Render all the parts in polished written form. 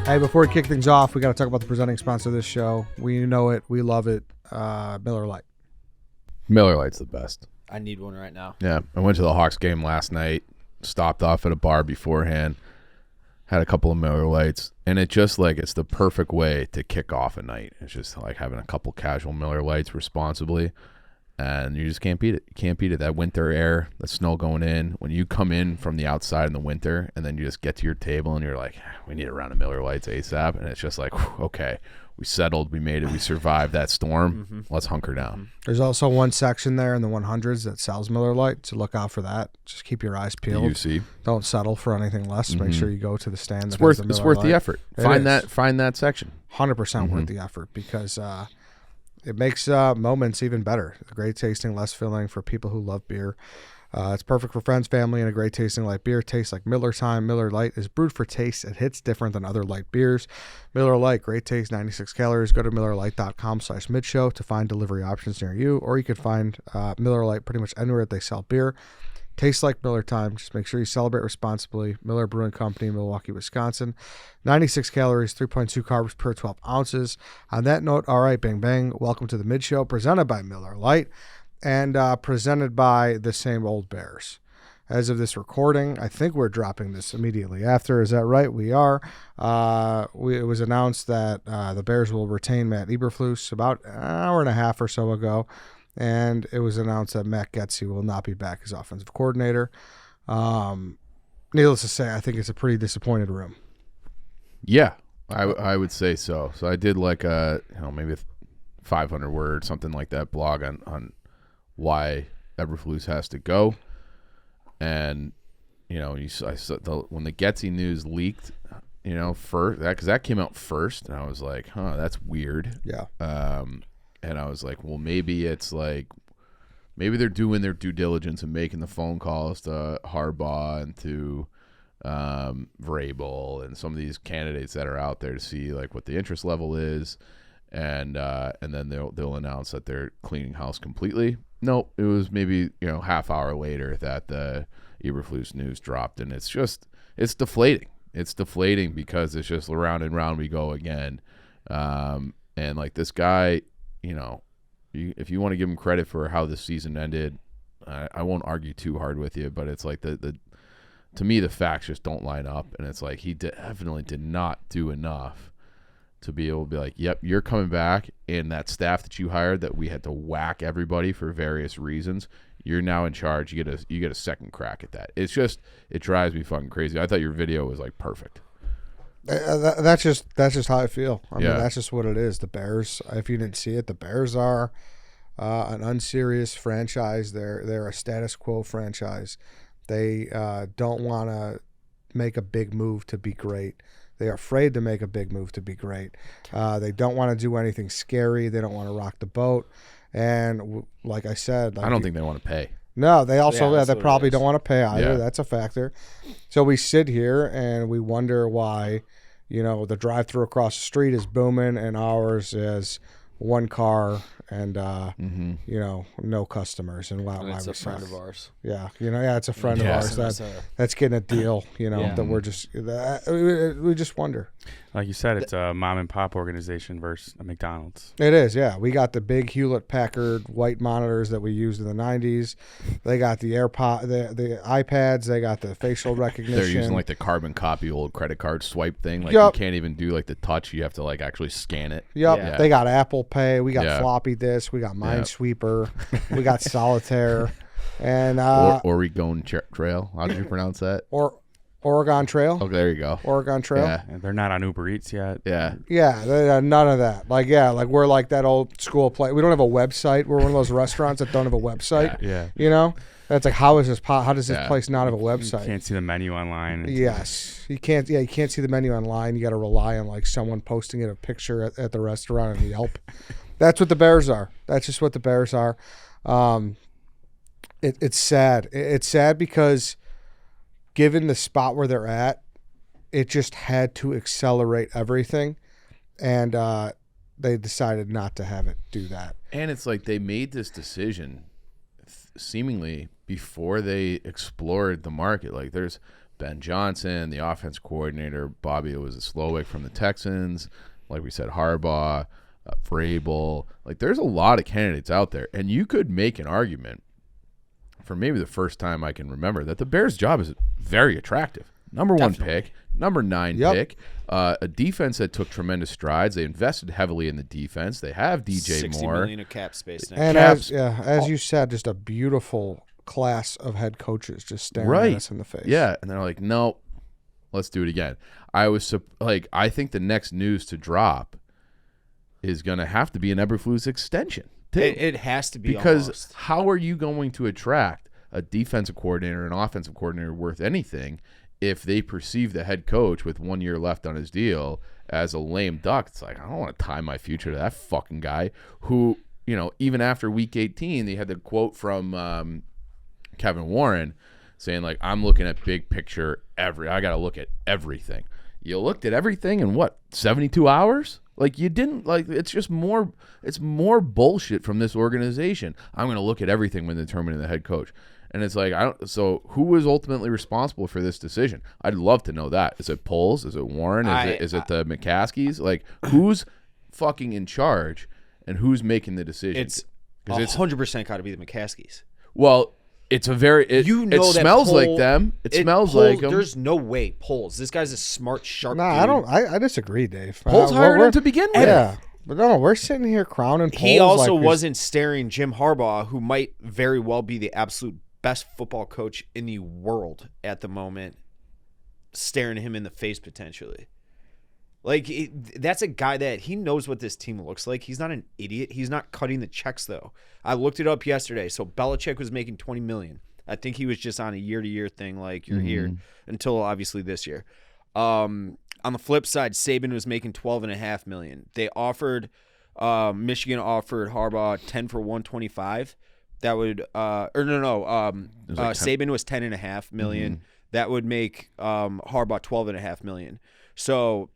Hey, before we kick things off, we got to talk about the presenting sponsor of this show. We know it. We love it. Miller Lite. Miller Lite's the best. I need one right now. Yeah, I went to the Hawks game last night, stopped off at a bar beforehand, had a couple of Miller Lites, and it just like it's the perfect way to kick off a night. It's just like having a couple casual Miller Lites responsibly, and you just can't beat it. You can't beat it. That winter air, the snow going in, when you come in from the outside in the winter, and then you just get to your table and you're like, we need a round of Miller Lites ASAP, and it's just like, whew, okay, we settled, we made it, we survived that storm. Mm-hmm. Let's hunker down. There's also one section there in the 100s that sells Miller Lite, so look out for that. Just keep your eyes peeled. UC. Don't settle for anything less. Mm-hmm. Make sure you go to the stand. It's worth the effort. Find that section. 100% worth the effort because it makes moments even better. Great tasting, less filling for people who love beer. It's perfect for friends, family, and a great tasting light beer. Tastes like Miller Time. Miller Lite is brewed for taste. It hits different than other light beers. Miller Lite, great taste, 96 calories. Go to MillerLite.com/midshow to find delivery options near you, or you can find Miller Lite pretty much anywhere that they sell beer. Tastes like Miller Time. Just make sure you celebrate responsibly. Miller Brewing Company, Milwaukee, Wisconsin. 96 calories, 3.2 carbs per 12 ounces. On that note, all right, bang, bang. Welcome to the Mid Show, presented by Miller Lite and presented by the same old Bears. As of this recording, I think we're dropping this immediately after. Is that right? We are. It was announced that the Bears will retain Matt Eberflus about an hour and a half or so ago. And it was announced that Matt Getsy will not be back as offensive coordinator. Needless to say, I think it's a pretty disappointed room. Yeah, I would say so. So I did like maybe a 500 word, something like that blog on why Eberflus has to go. And, when the Getsy news leaked, first, because that came out first, and I was like, that's weird. Yeah. And I was like, well, maybe it's like, maybe they're doing their due diligence and making the phone calls to Harbaugh and to Vrabel and some of these candidates that are out there to see like what the interest level is, and then they'll announce that they're cleaning house completely. Nope, it was maybe half hour later that the Eberflus news dropped, and it's deflating. It's deflating because it's just round and round we go again, and like this guy. If you want to give him credit for how this season ended, I won't argue too hard with you, but it's like to me, the facts just don't line up. And it's like he definitely did not do enough to be able to be like, yep, you're coming back. And that staff that you hired that we had to whack everybody for various reasons, you're now in charge. You get a second crack at that. It drives me fucking crazy. I thought your video was like perfect. That's just how I feel. I mean, that's just what it is. The Bears, if you didn't see it, the Bears are an unserious franchise. They're a status quo franchise. They don't want to make a big move to be great. They're afraid to make a big move to be great. They don't want to do anything scary. They don't want to rock the boat. And like I said, I don't think they want to pay. No, they also they probably don't want to pay either. Yeah. That's a factor. So we sit here and we wonder why, the drive-thru across the street is booming and ours is one car and no customers. And wow, it's a friend of ours. Yeah, it's a friend of ours that's getting a deal. That we're just we just wonder. Like you said, it's a mom and pop organization versus a McDonald's. It is, yeah. We got the big Hewlett-Packard white monitors that we used in the 90s. They got the the iPads. They got the facial recognition. They're using like the carbon copy old credit card swipe thing. Like you can't even do like the touch. You have to like actually scan it. Yep. Yeah. They got Apple Pay. We got floppy disk. We got Minesweeper. We got Solitaire. And Oregon Trail. How did you pronounce that? Oregon Trail. Oh, there you go. Oregon Trail. Yeah. And they're not on Uber Eats yet. Yeah. Yeah, none of that. Like we're like that old school place. We don't have a website. We're one of those restaurants that don't have a website. Yeah. That's like how does this place not have a website? You can't see the menu online. Yes. You can't see the menu online. You got to rely on like someone posting it a picture at the restaurant and Yelp. That's what the Bears are. That's just what the Bears are. It's sad. It's sad because given the spot where they're at, it just had to accelerate everything, and they decided not to have it do that. And it's like they made this decision seemingly before they explored the market. Like there's Ben Johnson, the offense coordinator. Bobby was a Slowick from the Texans. Like we said, Harbaugh, Vrabel. Like, there's a lot of candidates out there. And you could make an argument, for maybe the first time I can remember, that the Bears' job is very attractive. Number one pick, number 9 pick, a defense that took tremendous strides. They invested heavily in the defense. They have DJ $60 Moore. million of cap space now. And as you said, just a beautiful class of head coaches just staring at us in the face. Yeah, and they're like, no, let's do it again. I think the next news to drop is going to have to be an Eberflus extension. It has to be, because almost. How are you going to attract a defensive coordinator, an offensive coordinator worth anything if they perceive the head coach with 1 year left on his deal as a lame duck? It's like, I don't want to tie my future to that fucking guy who, even after week 18, they had the quote from Kevin Warren saying, like, I'm looking at big picture I got to look at everything. You looked at everything in 72 hours? Like, you didn't, like, it's more bullshit from this organization. I'm going to look at everything when determining the head coach. And it's like, so who was ultimately responsible for this decision? I'd love to know that. Is it Poles? Is it Warren? Is it the McCaskies? Like, who's fucking in charge and who's making the decisions? It's 100% got to be the McCaskies. Well, it's a very, it smells like them. It smells like them. There's no way Poles. This guy's a smart, sharp dude. I disagree, Dave. Poles hired him to begin with. Yeah. But no, we're sitting here crowning Poles. He also wasn't staring Jim Harbaugh, who might very well be the absolute best football coach in the world at the moment, staring him in the face potentially. Like, that's a guy that he knows what this team looks like. He's not an idiot. He's not cutting the checks, though. I looked it up yesterday. So Belichick was making $20 million. I think he was just on a year-to-year thing, like you're here until obviously this year. On the flip side, Saban was making $12.5 million. They offered Michigan offered Harbaugh 10 for $125. That would Saban was $10.5 million. That would make Harbaugh $12.5 million. So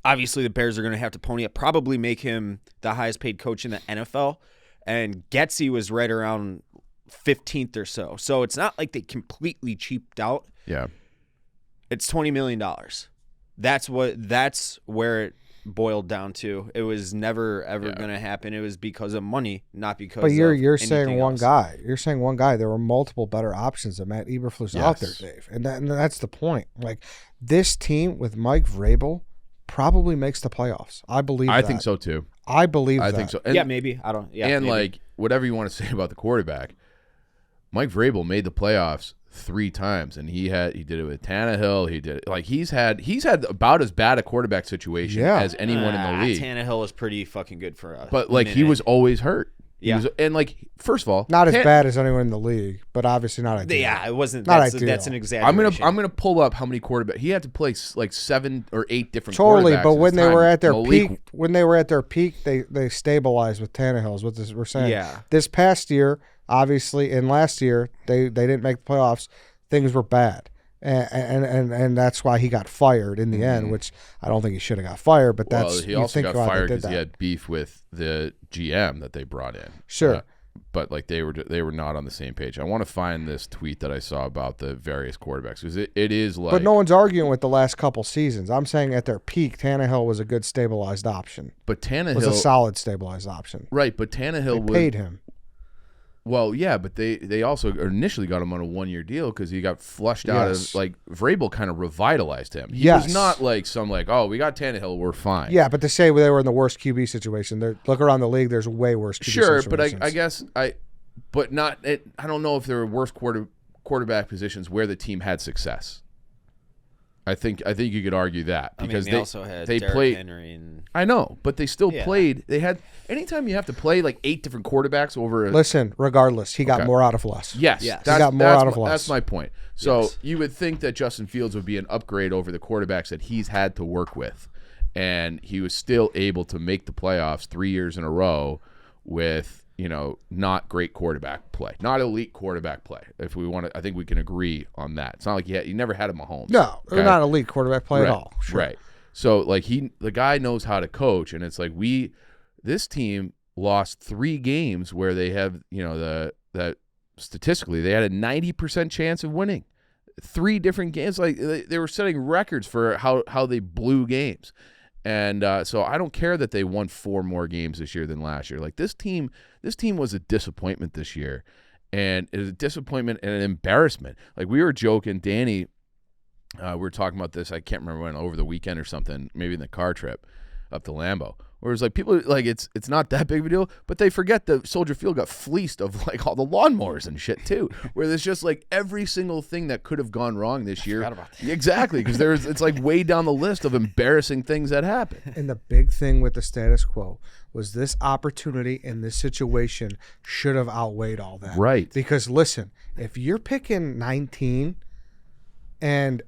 obviously the Bears are going to have to pony up, probably make him the highest paid coach in the NFL. And Getsy was right around 15th or so. So it's not like they completely cheaped out. Yeah. It's $20 million. That's where it boiled down to. It was never ever going to happen. It was because of money, not because. But you're of saying one else. guy. You're saying one guy. There were multiple better options than Matt Eberflus out there, Dave, and that's the point. Like, this team with Mike Vrabel probably makes the playoffs. I believe. I think so too. I believe. I think so. And, yeah, maybe. I don't. Yeah, and maybe. like, whatever you want to say about the quarterback, Mike Vrabel made the playoffs 3 times, and he did it with Tannehill. He did it, like, he's had about as bad a quarterback situation as anyone in the league. Tannehill was pretty fucking good for us. But like, he was always hurt. Yeah. And like, first of all, not as bad as anyone in the league, but obviously not ideal. Yeah, it wasn't. Not That's ideal. an exaggeration. I'm gonna pull up how many quarterbacks he had to play, like 7 or 8 different. Totally, quarterbacks but in when his they time were at their in the peak, league. they stabilized with Tannehill. Is what we're saying. Yeah. This past year, obviously, and last year they didn't make the playoffs. Things were bad, and that's why he got fired in the end. Which I don't think he should have got fired. But that's he also got fired because he had beef with the GM that they brought in. Sure. But like, they were not on the same page. I want to find this tweet that I saw about the various quarterbacks, because it is like. But no one's arguing with the last couple seasons. I'm saying at their peak, Tannehill was a good stabilized option. But Tannehill was a solid stabilized option. Right, but Tannehill paid him. Well, yeah, but they also initially got him on a 1-year deal because he got flushed out of, like, Vrabel kind of revitalized him. He was not like we got Tannehill, we're fine. Yeah, but to say they were in the worst QB situation, look around the league, there's way worse QB situations. Sure, but I guess I don't know if there were worse quarterback positions where the team had success. I think you could argue that, because they also had Derrick played Henry and. I know, but they still played. They had, anytime you have to play like 8 different quarterbacks over. Listen, regardless, he got more out of less. Yes. He got more out of less. That's my point. So you would think that Justin Fields would be an upgrade over the quarterbacks that he's had to work with, and he was still able to make the playoffs 3 years in a row with, not great quarterback play, not elite quarterback play. If we want to, I think we can agree on that. It's not like he never had a Mahomes. No, okay? Not elite quarterback play at all. Sure. Right. So like, the guy knows how to coach, and it's like this team lost 3 games where they have, that statistically they had a 90% chance of winning. 3 different games. Like they were setting records for how they blew games. And so I don't care that they won 4 more games this year than last year. Like this team was a disappointment this year, and it was a disappointment and an embarrassment. Like we were joking, Danny, we were talking about this. I can't remember when, over the weekend or something, maybe in the car trip up to Lambeau. Where it's like people like it's not that big of a deal, but they forget that Soldier Field got fleeced of like all the lawnmowers and shit too. Where there's just like every single thing that could have gone wrong this year. Forgot about that. Exactly, because it's like way down the list of embarrassing things that happen. And the big thing with the status quo was this opportunity in this situation should have outweighed all that. Right. Because listen, if you're picking 19 and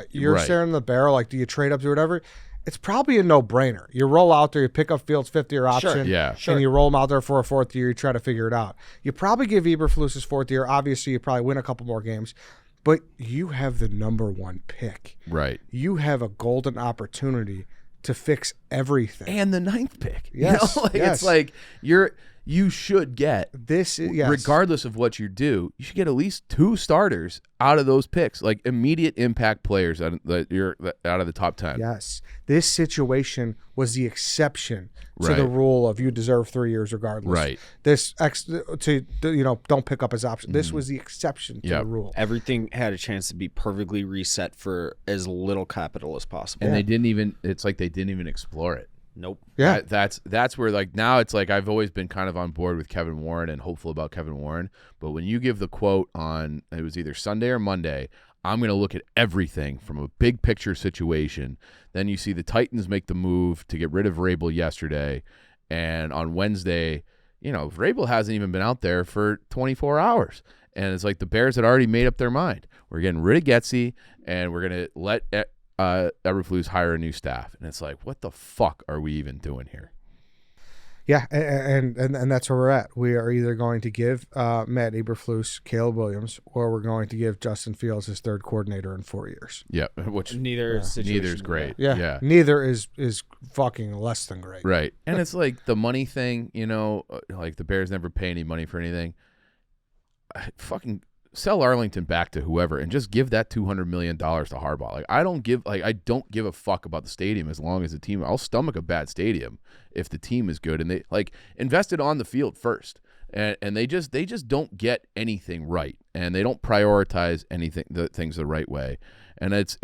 you're Right. staring in the barrel, like do you trade up to whatever? It's probably a no-brainer. You roll out there, you pick up Fields' 5th-year option, Yeah. and you roll him out there for a 4th year, you try to figure it out. You probably give Eberflus his 4th year. Obviously, you probably win a couple more games. But you have the number 1 pick. Right. You have a golden opportunity to fix everything. And the 9th pick. Yes, You know? Like yes. It's like you should get, This is, yes. regardless of what you do, you should get at least 2 starters out of those picks, like immediate impact players out of the top 10. Yes. This situation was the exception to Right. the rule of you deserve 3 years regardless. Right. This don't pick up his option. This was the exception to Yep. the rule. Everything had a chance to be perfectly reset for as little capital as possible. And they didn't even explore it. Nope. Yeah. That's where like now it's like I've always been kind of on board with Kevin Warren and hopeful about Kevin Warren. But when you give the quote on, it was either Sunday or Monday, I'm going to look at everything from a big picture situation. Then you see the Titans make the move to get rid of Vrabel yesterday. And on Wednesday, Vrabel hasn't even been out there for 24 hours. And it's like the Bears had already made up their mind. We're getting rid of Getsy, and we're going to let Eberflus hire a new staff. And it's like, what the fuck are we even doing here? Yeah, and that's where we're at. We are either going to give Matt Eberflus Caleb Williams, or we're going to give Justin Fields his 3rd coordinator in 4 years. Yeah, which Neither neither's great. Yeah. Neither is fucking less than great. Right. And it's like the money thing, like the Bears never pay any money for anything. Fucking sell Arlington back to whoever and just give that $200 million to Harbaugh. Like I don't give a fuck about the stadium as long as the team. I'll stomach a bad stadium if the team is good, and they like invested on the field first. And they just don't get anything right, and they don't prioritize the things the right way. And it's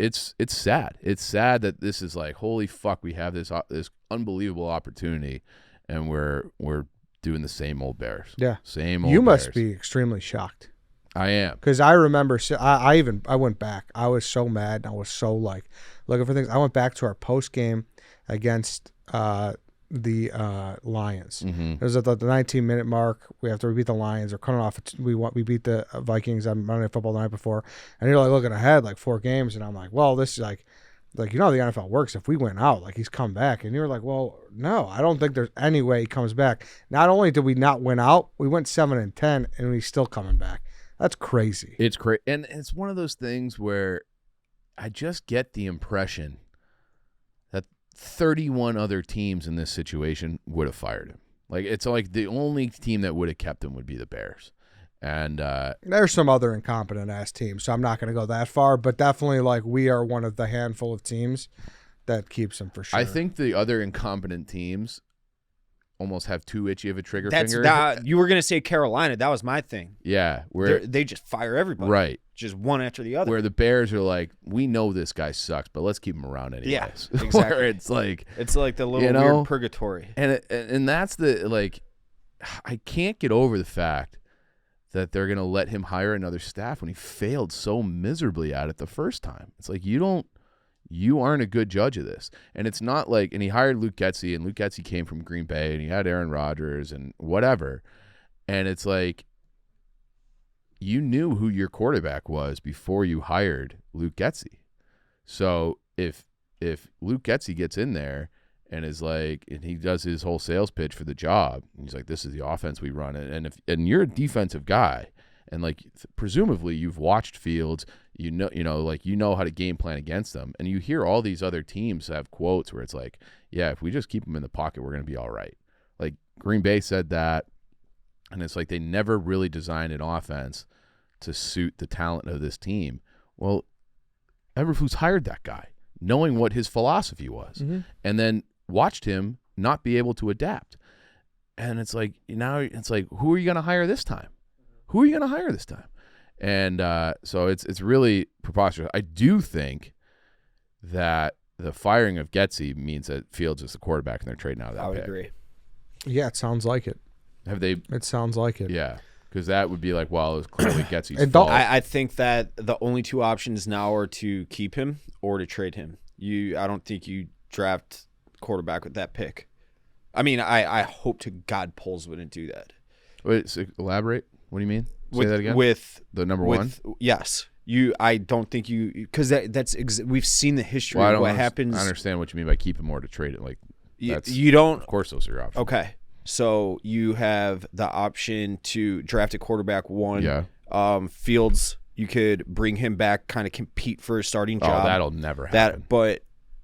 sad. It's sad that this is like, holy fuck, we have this unbelievable opportunity, and we're doing the same old Bears. Yeah. Same old You Bears. must be extremely shocked. I am. Because I remember, I went back. I was so mad. And I was so like looking for things. I went back to our post game against the Lions. Mm-hmm. It was at the 19-minute mark. We have to beat the Lions. We're coming off. We beat the Vikings on Monday Night Football the night before, and you're like looking ahead like 4 games, and I'm like, well, this is like how the NFL works. If we went out, like he's come back, and you're like, well, no, I don't think there's any way he comes back. Not only did we not win out, we went 7-10, and he's still coming back. That's crazy. It's crazy, and it's one of those things where I just get the impression that 31 other teams in this situation would have fired him. Like it's like the only team that would have kept him would be the Bears. And there's some other incompetent ass teams, so I'm not going to go that far, but definitely like we are one of the handful of teams that keeps him for sure. I think the other incompetent teams almost have too itchy of a trigger finger. You were going to say Carolina. That was my thing. Yeah, where They just fire everybody. right. Just one after the other. Where the Bears are like, we know this guy sucks, but let's keep him around anyways. Yeah, exactly. Where it's like the little weird purgatory. And that's the like, I can't get over the fact that they're going to let him hire another staff when he failed so miserably at it the first time. It's like you aren't a good judge of this. And it's not like, and he hired Luke Getsy, and Luke Getsy came from Green Bay, and he had Aaron Rodgers and whatever. And it's like, you knew who your quarterback was before you hired Luke Getsy. So if Luke Getsy gets in there and is like, and he does his whole sales pitch for the job, and he's like, this is the offense we run. And you're a defensive guy, and like presumably you've watched Fields, you know how to game plan against them, and you hear all these other teams have quotes where it's like, yeah, if we just keep him in the pocket, we're going to be all right. Like Green Bay said that, and it's like they never really designed an offense to suit the talent of this team. Well, Eberflus hired that guy, knowing what his philosophy was, and then watched him not be able to adapt. And it's like, now it's like, who are you going to hire this time? Who are you going to hire this time? And so it's really preposterous. I do think that the firing of Getsy means that Fields is the quarterback and they're trading out of that I would pick. agree. Yeah, it sounds like it. Have they? It sounds like it. Yeah, because that would be like, well, it was clearly Getsy's And fault. I think that the only two options now are to keep him or to trade him. I don't think you draft quarterback with that pick. I mean, I hope to God Poles wouldn't do that. Wait, so elaborate. What do you mean? Say that again. With the number one. Yes. I don't think you, because we've seen the history Well, of what happens. I understand what you mean by keep him or to trade it. Like you don't. Of course, those are your options. Okay, so you have the option to draft a quarterback one. Yeah. Fields, you could bring him back, kind of compete for a starting job. Oh, that'll never happen.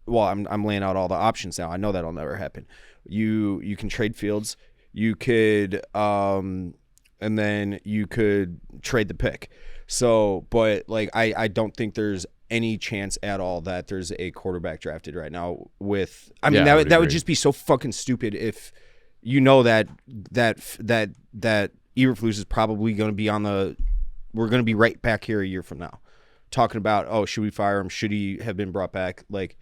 I'm laying out all the options now. I know that'll never happen. You can trade Fields. You could and then you could trade the pick. So, but like I don't think there's any chance at all that there's a quarterback drafted right now with that would just be so fucking stupid if you know that Eberflus is probably going to be we're going to be right back here a year from now talking about, oh, should we fire him? Should he have been brought back? Like,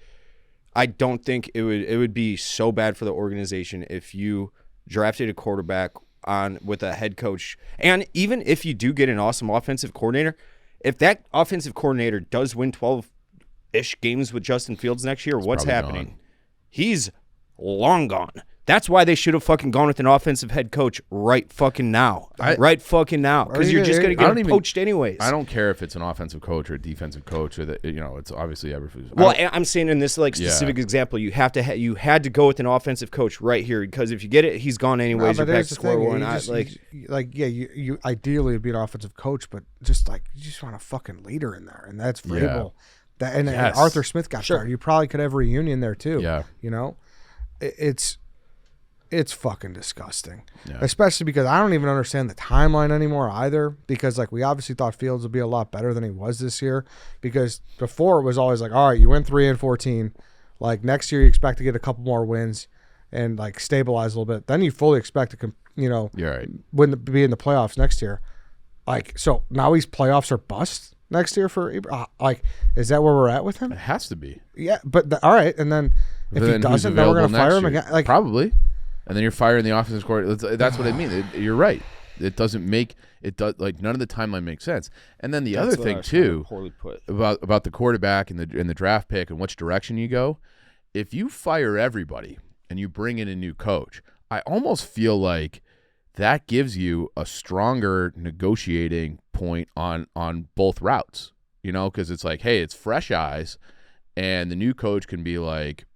I don't think it would be so bad for the organization if you drafted a quarterback with a head coach. And even if you do get an awesome offensive coordinator, if that offensive coordinator does win 12-ish games with Justin Fields next year, what's happening? Gone. He's long gone. That's why they should have fucking gone with an offensive head coach right fucking now. Right fucking now. Because you're just going to get him poached anyways. I don't care if it's an offensive coach or a defensive coach or that, it's obviously Eberflus. Well, I'm saying in this specific example, you had to go with an offensive coach right here because if you get it, he's gone anyways. You're back to square one. You ideally would be an offensive coach, but you just want a fucking leader in there, and that's Vrabel. Yeah. And Arthur Smith got fired. You probably could have a reunion there too. Yeah. It's fucking disgusting, Yeah. especially because I don't even understand the timeline anymore either. Because we obviously thought Fields would be a lot better than he was this year. Because before it was always like, all right, you win 3-14, next year you expect to get a couple more wins and stabilize a little bit. Then you fully expect to You're right. be in the playoffs next year. So now he's playoffs or bust next year for is that where we're at with him? It has to be. Yeah, but all right, and then if he doesn't, then we're gonna fire him again. Probably. And then you're firing the offensive coordinator. That's what I mean. You're right. It doesn't make it does none of the timeline makes sense. And then the other thing too about the quarterback and the draft pick and which direction you go. If you fire everybody and you bring in a new coach, I almost feel like that gives you a stronger negotiating point on both routes. Because it's like, hey, it's fresh eyes, and the new coach can be like,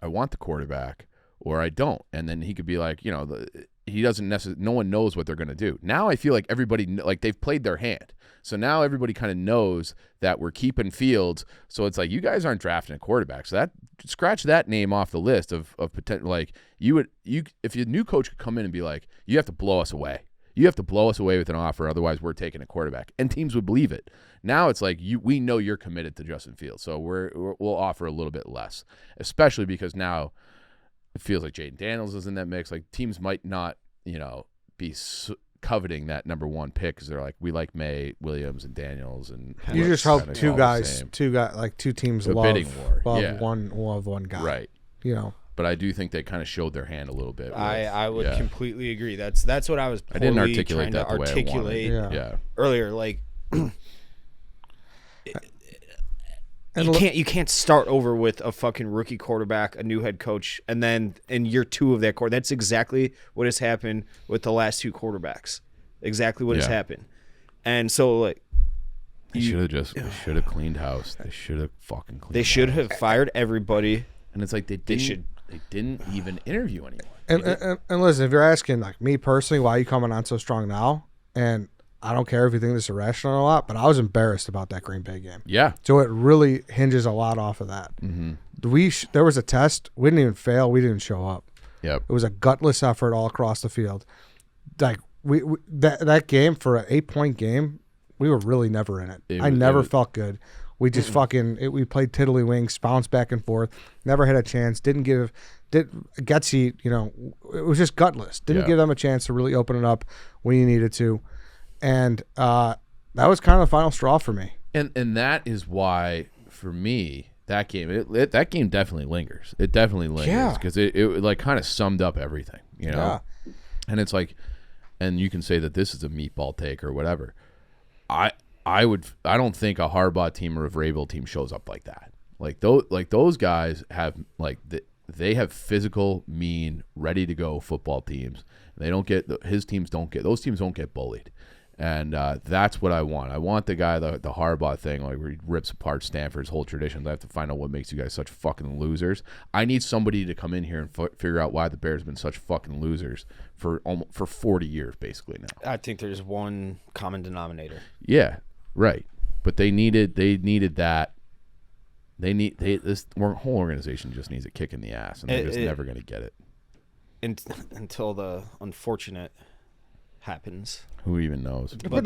I want the quarterback. Or I don't, and then he could be like, he doesn't necessarily. No one knows what they're going to do. Now I feel like everybody, they've played their hand, so now everybody kind of knows that we're keeping Fields. So it's like you guys aren't drafting a quarterback, so that scratch that name off the list of potential. If your new coach could come in and be like, you have to blow us away. You have to blow us away with an offer, otherwise we're taking a quarterback, and teams would believe it. Now it's like we know you're committed to Justin Fields, so we'll offer a little bit less, especially because now. It feels like Jaden Daniels is in that mix. Teams might not, be coveting that number one pick because they're like, we like May, Williams, and Daniels, and you just hope two teams love bidding war. one guy, right? But I do think they kind of showed their hand a little bit. I would completely agree. That's what I was. I didn't articulate that the way I wanted. Earlier. You can't start over with a fucking rookie quarterback, a new head coach, and then in year 2 of that quarter. That's exactly what has happened with the last 2 quarterbacks. Exactly what has happened. And so they should have cleaned house. They should have fucking cleaned. They should have fired everybody. And it's like they didn't even interview anyone. And listen, if you're asking me personally, why are you coming on so strong now? And I don't care if you think this is irrational or not, but I was embarrassed about that Green Bay game. Yeah. So it really hinges a lot off of that. Mm-hmm. There was a test. We didn't even fail. We didn't show up. Yep. It was a gutless effort all across the field. That game for an 8-point game, We were really never in it. It I was- never it was- felt good. We just we played tiddlywinks, bounced back and forth. Never had a chance. Did Gutsy, it was just gutless. Didn't Yeah. give them a chance to really open it up when you needed to. And that was kind of the final straw for me. And that is why, for me, that game that game definitely lingers. It definitely lingers Yeah. because it like kind of summed up everything, Yeah. And it's like, and you can say that this is a meatball take or whatever. I don't think a Harbaugh team or a Vrabel team shows up like that. Those guys have they have physical, mean, ready to go football teams. They don't get those teams don't get bullied. And that's what I want. I want the guy, the Harbaugh thing, like where he rips apart Stanford's whole tradition. I have to find out what makes you guys such fucking losers. I need somebody to come in here and figure out why the Bears have been such fucking losers for 40 years, basically now. I think there's one common denominator. Yeah, right. But they needed that. This whole organization just needs a kick in the ass, and they're just never going to get it. Until the unfortunate happens. Who even knows? But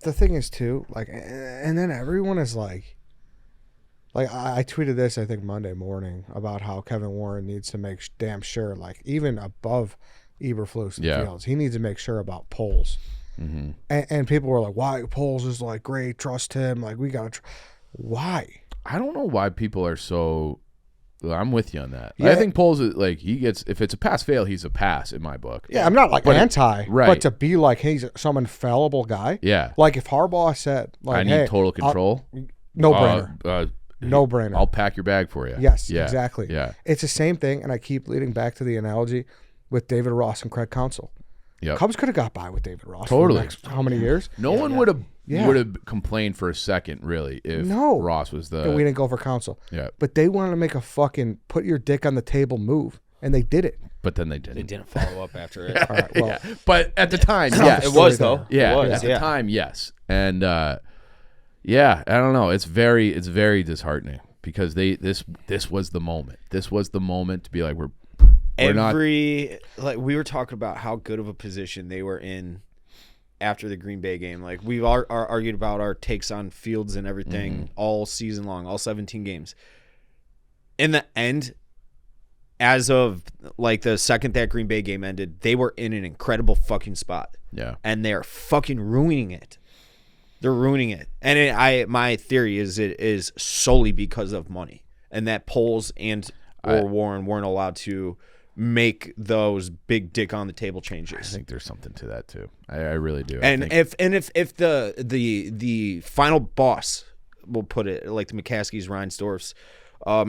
the thing is too, and then everyone is like I tweeted this I think Monday morning about how Kevin Warren needs to make damn sure, even above Eberflus and Fields, he needs to make sure about polls. Mm-hmm. And people were like, "Why Poles is great? Trust him. We gotta." Why? I don't know why people are so. I'm with you on that. Yeah. I think Poles is he gets, if it's a pass fail, he's a pass in my book. Yeah, I'm not anti, right. but to be he's some infallible guy. Yeah. If Harbaugh said, I need hey, total control. no brainer. No brainer. I'll pack your bag for you. Yes, Yeah. exactly. Yeah. It's the same thing, and I keep leading back to the analogy with David Ross and Craig Counsell. Yep. Cubs could have got by with David Ross Totally. for the next how many years? No one would have complained for a second, really, if Ross was that we didn't go for Counsell. Yeah. But they wanted to make a fucking put your dick on the table move, and they did it. But then they didn't. They didn't follow up after it. All right, well, Yeah. But at the time, yes. It was, though. Yeah, It was, at the time, yes. And I don't know. It's very disheartening because this was the moment. This was the moment to be like, we're not. We were talking about how good of a position they were in after the Green Bay game. We've argued about our takes on Fields and everything all season long, all 17 games. In the end, as of the second that Green Bay game ended, they were in an incredible fucking spot. Yeah. And they're fucking ruining it. They're ruining it. And my theory is it is solely because of money. And that Poles or Warren weren't allowed to make those big dick on the table changes. I think there's something to that too. I really do. And if the final boss, we'll put it like the McCaskies, Reinsdorfs,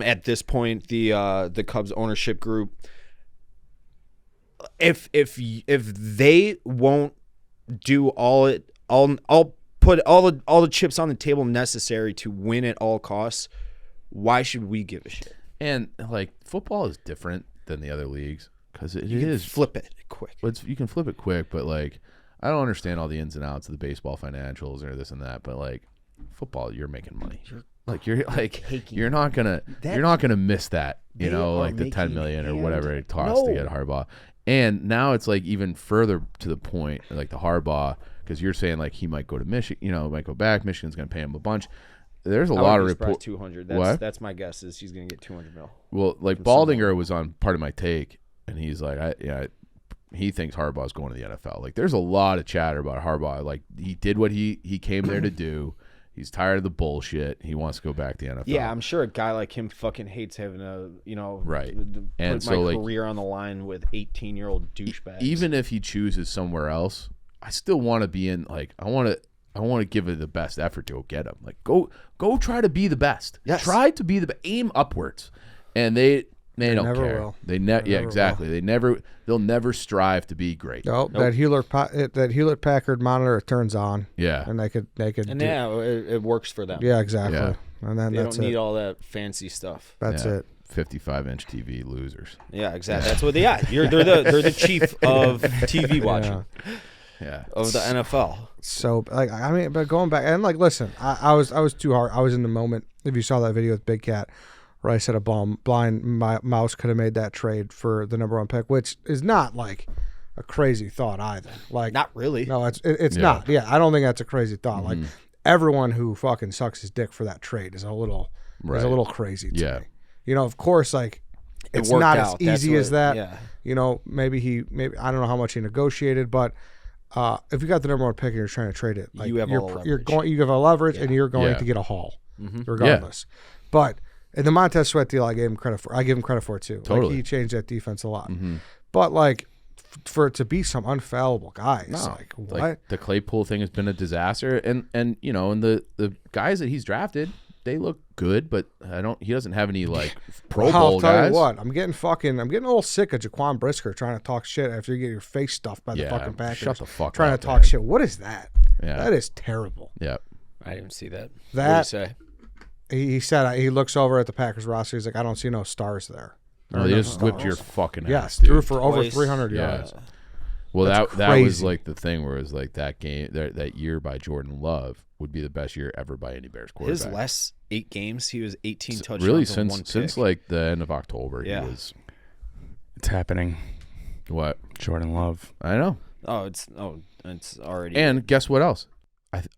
at this point the Cubs ownership group, if they won't do I'll put all the chips on the table necessary to win at all costs, why should we give a shit? And football is different than the other leagues because it You can is flip it quick. You can flip it quick, but I don't understand all the ins and outs of the baseball financials or this and that. But football, you're making money. You're not gonna miss that. They The are 10 making million or hand- whatever it costs to No. get Harbaugh. And now it's even further to the point, the Harbaugh, because you're saying he might go to Michigan, might go back. Michigan's gonna pay him a bunch. There's a lot of reports. 200. What? That's my guess is he's going to get 200 mil. Well, Baldinger was on part of my take, and he's he thinks Harbaugh's going to the NFL. There's a lot of chatter about Harbaugh. He did what he came there to do. He's tired of the bullshit. He wants to go back to the NFL. Yeah, I'm sure a guy like him fucking hates having Right. put And my career on the line with 18-year-old douchebags. Even if he chooses somewhere else, I still want to be in. I want to give it the best effort to go get him. Go try to be the best. Yes. Try to be aim upwards. And they don't never care. will. They They yeah, never exactly. They'll never strive to be great. No, that Hewlett Packard monitor turns on. Yeah. And they could and it works for them. Yeah, exactly. Yeah. And then They that's don't need it. all that fancy stuff. That's Yeah. it. 55-inch TV losers. Yeah, exactly. That's what they are. They're the chief of TV watching Yeah. of the NFL. So but going back and listen, I was too hard. I was in the moment. If you saw that video with Big Cat, where I said a blind mouse could have made that trade for the number 1 pick, which is not a crazy thought either. Like, Not really. no, it's Yeah. not. Yeah, I don't think that's a crazy thought. Like, Mhm. everyone who fucking sucks his dick for that trade is a little crazy to me. You know, of course, like, it's worked not out. as That's easy what- as that. yeah. You know, maybe I don't know how much he negotiated, but if you got the number one pick and you're trying to trade it, like, You have all you're leverage. going, you have a leverage, and you're going Yeah. to get a haul, Mm-hmm. regardless. But in the Montez Sweat deal, I give him credit for it too. Totally. Like, he changed that defense a lot. Mhm. But like, for it to be some unfallible guys, like, what? Like the Claypool thing has been a disaster, and you know, and the guys that he's drafted, they look good, but he doesn't have any like Pro Bowl I'll tell guys. you what, I'm getting a little sick of Jaquan Brisker trying to talk shit after you get your face stuffed by the Yeah, fucking Packers. shut the fuck trying up, to talk man. shit. What is that? Yeah. That is terrible. Yeah. I didn't see that. That- What did he say? He said he looks over at the Packers roster. He's like, I don't see no stars there. No, Or they no just whipped stars. your fucking Yes, ass, dude. threw for over Twice. 300 Yeah. yards. Well, That's that was crazy. like the thing where it was like that game that year by Jordan Love would be the best year ever by any Bears quarterback. His last 8 games, he was 18 touchdowns really and 1 since pick. like the end of October, Yeah. he was It's happening. what Jordan Love. I know. it's already. And guess what else?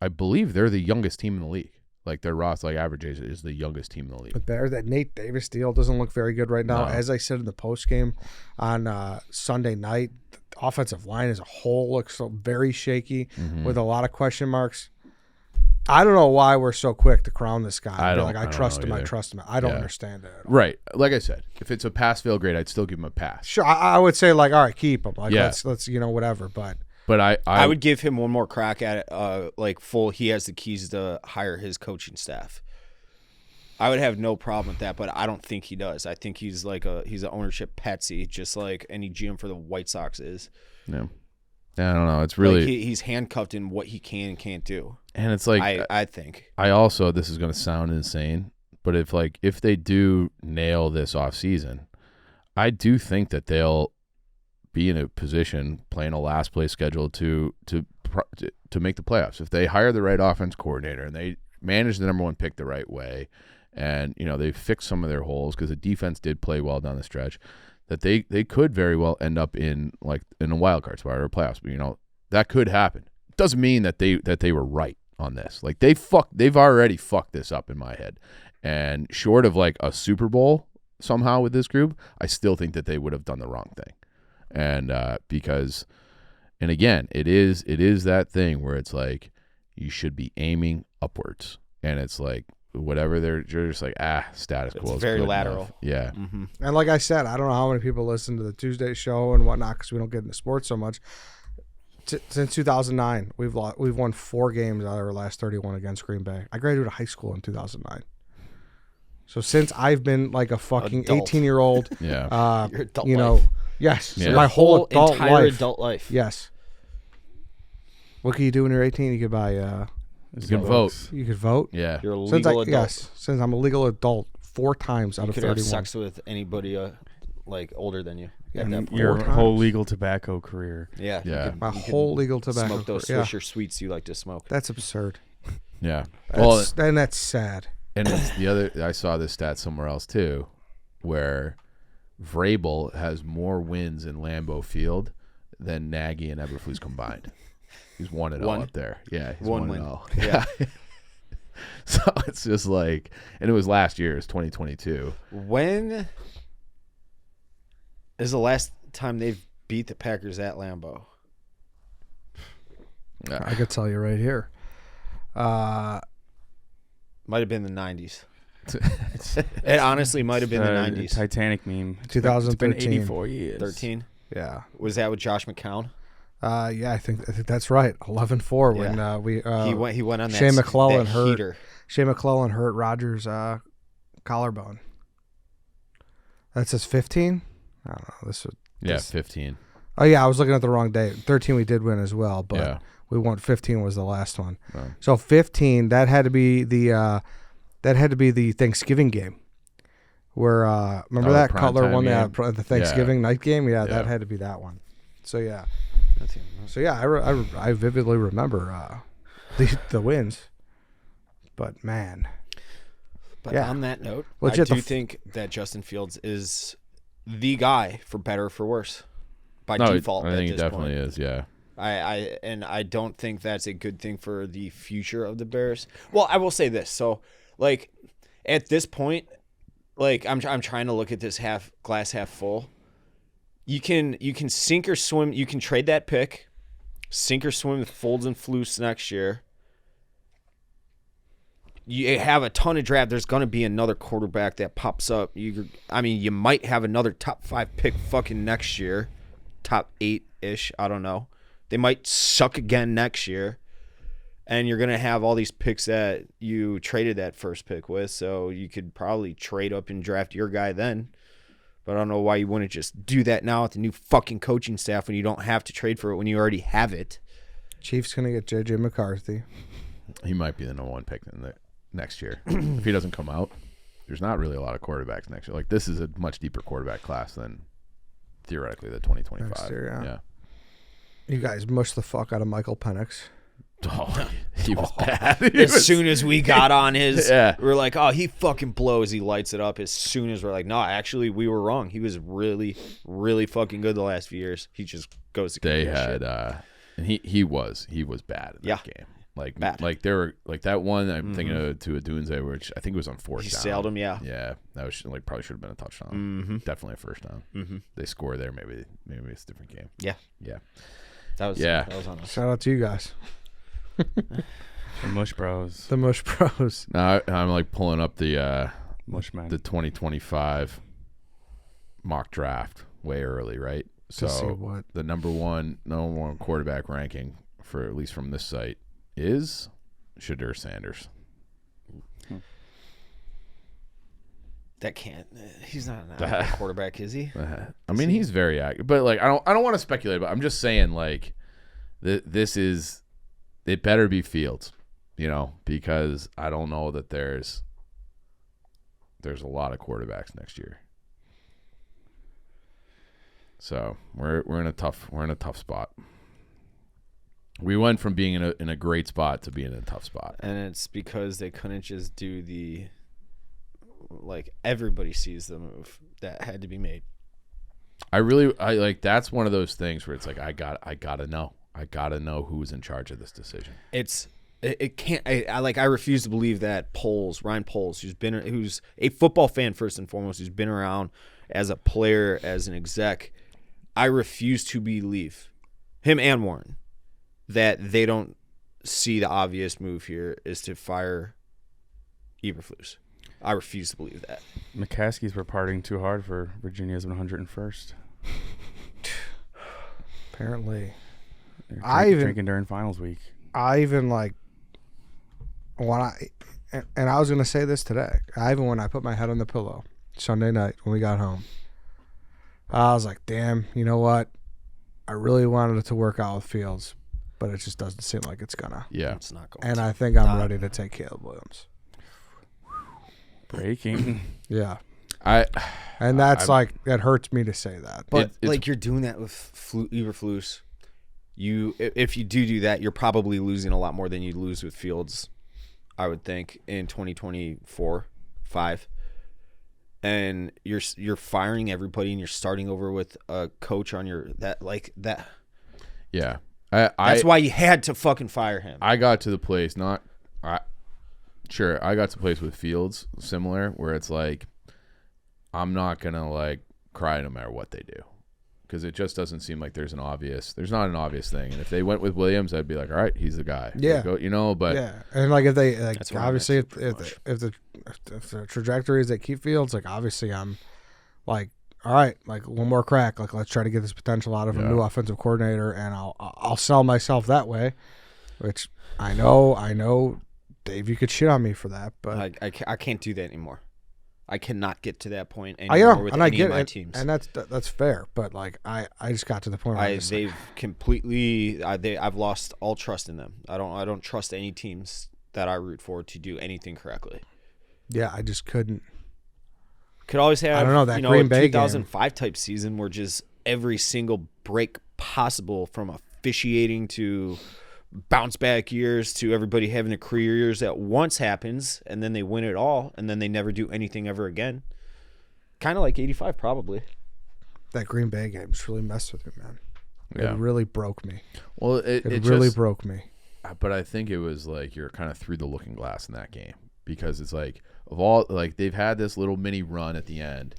I believe they're the youngest team in the league. Like their roster, like average age is the youngest team in the league. The Bears, that Nate Davis deal doesn't look very good right now. No. As I said in the post game on Sunday night, the offensive line as a whole looks so very shaky Mhm. with a lot of question marks. I don't know why we're so quick to crown this guy. I Be don't- like, I I don't trust know him. I either. trust him. I don't Yeah. understand it at all. Right. Like I said, if it's a pass fail grade, I'd still give him a pass. Sure, I would say like, all right, keep him. Like, Yeah. let's whatever. But But I would give him one more crack at it. Like full, he has the keys to hire his coaching staff. I would have no problem with that, but I don't think he does. I think he's he's an ownership patsy, just like any GM for the White Sox is. Yeah. I don't know. It's really Like he's handcuffed in what he can and can't do. and it's like I think. I also, this is going to sound insane, but if they do nail this off season, I do think that they'll be in a position playing a last place schedule to make the playoffs. If they hire the right offense coordinator and they manage the number one pick the right way, and they fix some of their holes because the defense did play well down the stretch, that they could very well end up in a wild card spot or a playoffs. But that could happen. Doesn't mean that they were right on this. Like they've already fucked this up in my head. And short of like a Super Bowl somehow with this group, I still think that they would have done the wrong thing. And because again, it is that thing where it's like you should be aiming upwards, and it's like whatever they're just like status quo. It's is very good lateral. enough. Yeah. Mm-hmm. and like I said, I don't know how many people listen to the Tuesday show and whatnot because we don't get into sports so much. Since 2009, we've won 4 games out of our last 31 against Green Bay. I graduated high school in 2009. So since I've been like a fucking Adult. 18-year-old, Yeah. Your adult you life. know, yes, Yeah. my whole adult entire life. adult life. Yes. What can you do when you're 18? You could buy. You can vote. You could vote. Yeah. You're a Since legal adult. yes, since I'm a legal adult 4 times out You of could have 31. sex with anybody older than you. At that And point. your 4 whole times. legal tobacco career. Yeah. you Yeah. could- My you could whole legal tobacco. Smoke those yeah, Swisher sweets you like to smoke. that's absurd. Yeah. Well, And that's sad. and it's the other, I saw this stat somewhere else too, where Vrabel has more wins in Lambeau Field than Nagy and Eberflus combined. He's 1-0 One. up there. Yeah, he's One 1-0. win. Yeah. So it's just like, and it was last year, it's 2022. When is the last time they've beat the Packers at Lambeau? I could tell you right here. Might have been the 90s. It honestly might have been the 90s. Titanic meme. It's been 2013. 84 years. 13. Yeah. Was that with Josh McCown? Yeah, I think that's right. 11-4 when we He went on that Shea McClellan that hurt. heater. Shea McClellan hurt Rodgers' collarbone. That says 15. I don't know. Yeah, 15. Oh yeah, I was looking at the wrong date. 13 we did win as well, but Yeah. we won. 15 was the last one. Oh. So 15 that had to be the Thanksgiving game. Where remember Oh, the that prime Cutler time won game? the Thanksgiving night game? Yeah, Yeah. that had to be that one. So yeah. I vividly remember the wins. But man, But Yeah. on that note, Legit, I the do think that Justin Fields is the guy for better or for worse. by No, default. I think at it this definitely point. is. Yeah. I don't think that's a good thing for the future of the Bears. Well, I will say this. So, like, at this point, like I'm trying to look at this glass half full. You can sink or swim. You can trade that pick, sink or swim with Folds and Flus next year. You have a ton of draft. There's going to be another quarterback that pops up. You might have another top 5 pick fucking next year, top 8-ish. I don't know. They might suck again next year, and you're going to have all these picks that you traded that first pick with, so you could probably trade up and draft your guy then. But I don't know why you wouldn't just do that now with the new fucking coaching staff when you don't have to trade for it when you already have it. Chiefs going to get J.J. McCarthy. He might be the number 1 pick in the next year. If he doesn't come out, there's not really a lot of quarterbacks next year. Like, this is a much deeper quarterback class than theoretically the 2025. Next year, yeah. You guys mushed the fuck out of Michael Penix. Oh, he was bad. As soon as we got on his, Yeah. we were like, oh, he fucking blows. He lights it up. As soon as we're like, no, actually, we were wrong. He was really, really fucking good the last few years. He just goes to They complete had, shit. and he was bad in that game. Like, Bad. like there were like that one I'm thinking of to a Dunze, which I think was on 4th He down. sailed him, yeah. Yeah, that was like probably should have been a touchdown. Mm-hmm. Definitely a first down. Mm-hmm. They score there, maybe it's a different game. Yeah. Yeah. That was on us. Shout out to you guys. The Mush Bros. The Mush Bros. Now I'm like pulling up the Mushman. 2025 mock draft way early, right? To see So what? the number one quarterback ranking for at least from this site is Shadur Sanders. That can't. He's not an average quarterback, is he? I mean, he's very active, but like I don't want to speculate, but I'm just saying like this is it better be Fields, because I don't know that there's a lot of quarterbacks next year. So we're in a tough spot. We went from being in a great spot to being in a tough spot. And it's because they couldn't just do the, like, everybody sees the move that had to be made. I like that's one of those things where it's like I gotta know who's in charge of this decision. It can't. I refuse to believe that Ryan Poles, who's a football fan first and foremost, who's been around as a player, as an exec. I refuse to believe him and Warren that they don't see the obvious move here is to fire Eberflus. I refuse to believe that. McCaskies were partying too hard for Virginia's 101st. Apparently. They're drinking during finals week. I even like when I was gonna say this today. When I put my head on the pillow Sunday night when we got home, I was like, "Damn, you know what? I really wanted it to work out with Fields, but it just doesn't seem like it's gonna." Yeah, It's not going. And to. I think I'm ready to take Caleb Williams. Breaking. Yeah, that hurts me to say that, But it's- like you're doing that with Eberflus. If you do that, you're probably losing a lot more than you'd lose with Fields, I would think, in 2024-5. And you're firing everybody and you're starting over with a coach on that. yeah. That's why you had to fucking fire him. I got to the place I got to the place with Fields similar where it's like I'm not gonna like cry no matter what they do. Because it just doesn't seem like there's not an obvious thing. And if they went with Williams, I'd be like, all right, he's the guy. Yeah. But yeah, and like if they like That's where I'm obviously at pretty much. if the trajectory is they keep Fields, like obviously I'm like, all right, like one more crack, like let's try to get this potential out of a new offensive coordinator, and I'll sell myself that way, which I know, Dave, you could shit on me for that, but I can't do that anymore. I cannot get to that point I anymore know, with and I any get of my it, teams. and that's fair, but like I just got to the point where I'm just like, They've completely. I've lost all trust in them. I don't trust any teams that I root for to do anything correctly. yeah, I just couldn't. Could always have I don't know, that a Green Bay game. 2005 type season where just every single break possible, from officiating to bounce back years to everybody having their career years at once, happens, and then they win it all, and then they never do anything ever again. Kind of like 85, probably. That Green Bay game just really messed with me, man. Yeah. It really broke me. Well, It really just, broke me. but I think it was like you're kind of through the looking glass in that game because it's like of all like they've had this little mini run at the end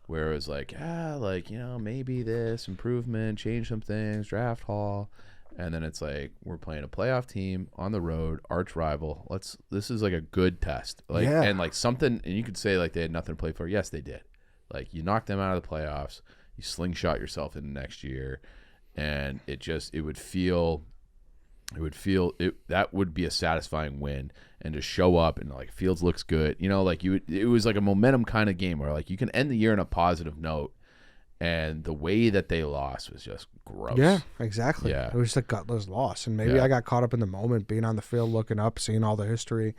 where it was like maybe this improvement, change some things, draft haul, and then it's like we're playing a playoff team on the road, arch rival. This is like a good test, and like something, and you could say like they had nothing to play for. Yes, they did. Like you knocked them out of the playoffs, you slingshot yourself into next year, and it would feel that would be a satisfying win, and to show up and like Fields looks good, it was like a momentum kind of game where like you can end the year on a positive note, and the way that they lost was just gross. Yeah, exactly. Yeah. It was just a gutless loss, and maybe I got caught up in the moment, being on the field, looking up, seeing all the history,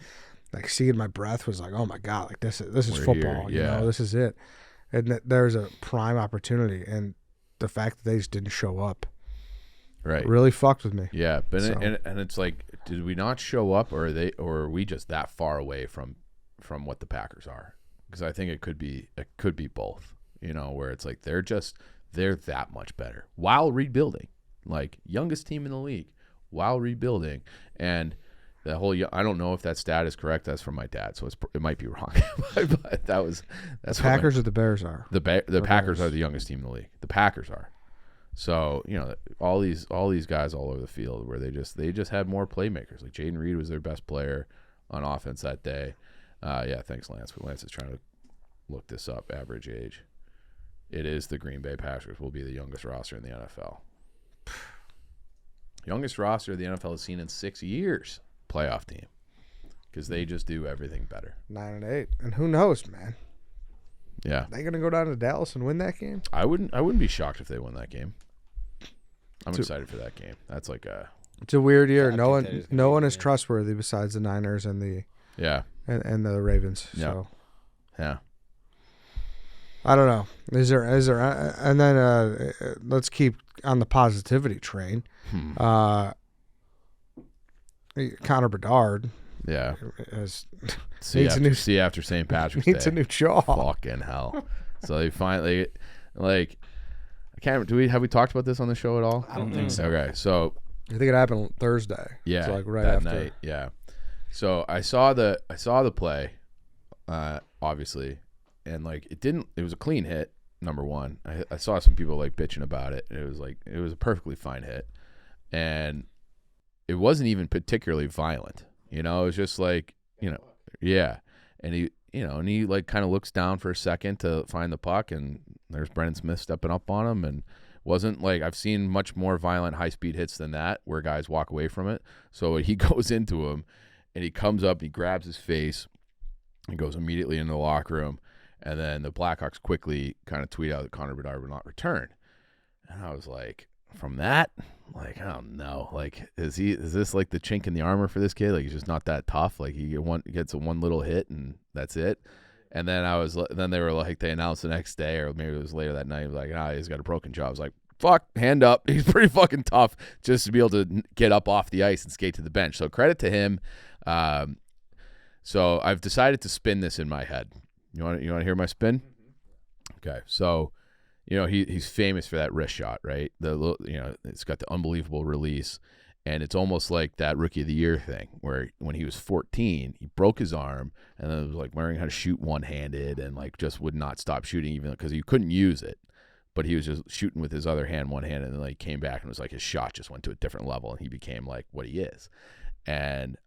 like seeing my breath was like, oh my god, like this is We're football. here. Yeah. This is it, and there's a prime opportunity, and the fact that they just didn't show up. Right. Really fucked with me. Yeah, but So- and it's like, did we not show up, or are we just that far away from what the Packers are? Because I think it could be both. Where it's like they're that much better while rebuilding, like youngest team in the league while rebuilding, and the whole. I don't know if that stat is correct. That's from my dad, so it might be wrong. But that's The Packers or the Bears are. the Packers Bears. are the youngest team in the league. The Packers are. So all these guys all over the field where they just had more playmakers. Like Jaden Reed was their best player on offense that day. Thanks Lance. But Lance is trying to look this up. Average age. It is the Green Bay Packers will be the youngest roster in the NFL. Youngest roster the NFL has seen in 6 years. Playoff team, because they just do everything better. 9-8, and who knows, man? Yeah, They gonna go down to Dallas and win that game? I wouldn't be shocked if they won that game. I'm excited for that game. That's like It's a weird year. I No think that is one, gonna no be one a is game. trustworthy besides the Niners and the the Ravens. Yeah. So yeah. I don't know. Is there? And then let's keep on the positivity train. Connor Bedard Yeah. has See Needs a new- after St. Patrick's needs Day. a new jaw. Fucking hell. So they finally, like, I can't. Have we talked about this on the show at all? I don't think so. Okay, so I think it happened Thursday. yeah, So like right that after. night, yeah. So I saw the play, obviously, and like it was a clean hit. Number one, I saw some people like bitching about it. It was a perfectly fine hit, and it wasn't even particularly violent. It was just like yeah, and he like kind of looks down for a second to find the puck, and there's Brendan Smith stepping up on him, and wasn't like I've seen much more violent high speed hits than that where guys walk away from it. So he goes into him, and he comes up, and he grabs his face, and goes immediately into the locker room, and then the Blackhawks quickly kind of tweet out that Connor Bedard would not return, and I was like, from that, like, I don't know, like, is this like the chink in the armor for this kid? Like, he's just not that tough. Like, he gets a one little hit and that's it. And then they were like, they announced the next day, or maybe it was later that night, like, he's got a broken jaw. I was like, fuck, hand up. He's pretty fucking tough just to be able to get up off the ice and skate to the bench. So credit to him. So I've decided to spin this in my head. You want to hear my spin? Okay, so. He's famous for that wrist shot, right? It's got the unbelievable release, and it's almost like that Rookie of the Year thing where when he was 14, he broke his arm, and then it was like learning how to shoot one-handed, and like just would not stop shooting even because he couldn't use it, but he was just shooting with his other hand one-handed, and then he came back and it was like his shot just went to a different level, and he became like what he is. And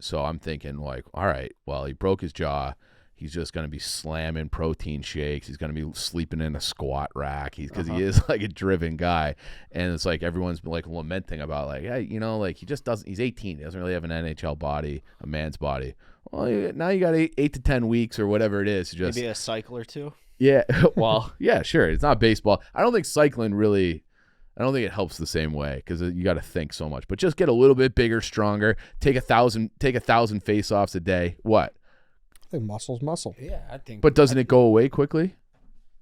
so I'm thinking like, all right, well, he broke his jaw. He's just going to be slamming protein shakes. He's going to be sleeping in a squat rack. Because he is like a driven guy. And it's like everyone's been like lamenting about like, hey, like he just doesn't, he's 18. He doesn't really have an NHL body, a man's body. Well, now you got 8 to 10 weeks or whatever it is. To just, Maybe a cycle or two. yeah. Well, yeah, sure. It's not baseball. I don't think cycling really, I don't think it helps the same way because you got to think so much. But just get a little bit bigger, stronger. Take 1,000 face-offs a day. What? I think muscle's muscle. Yeah, I think. But doesn't it go away quickly?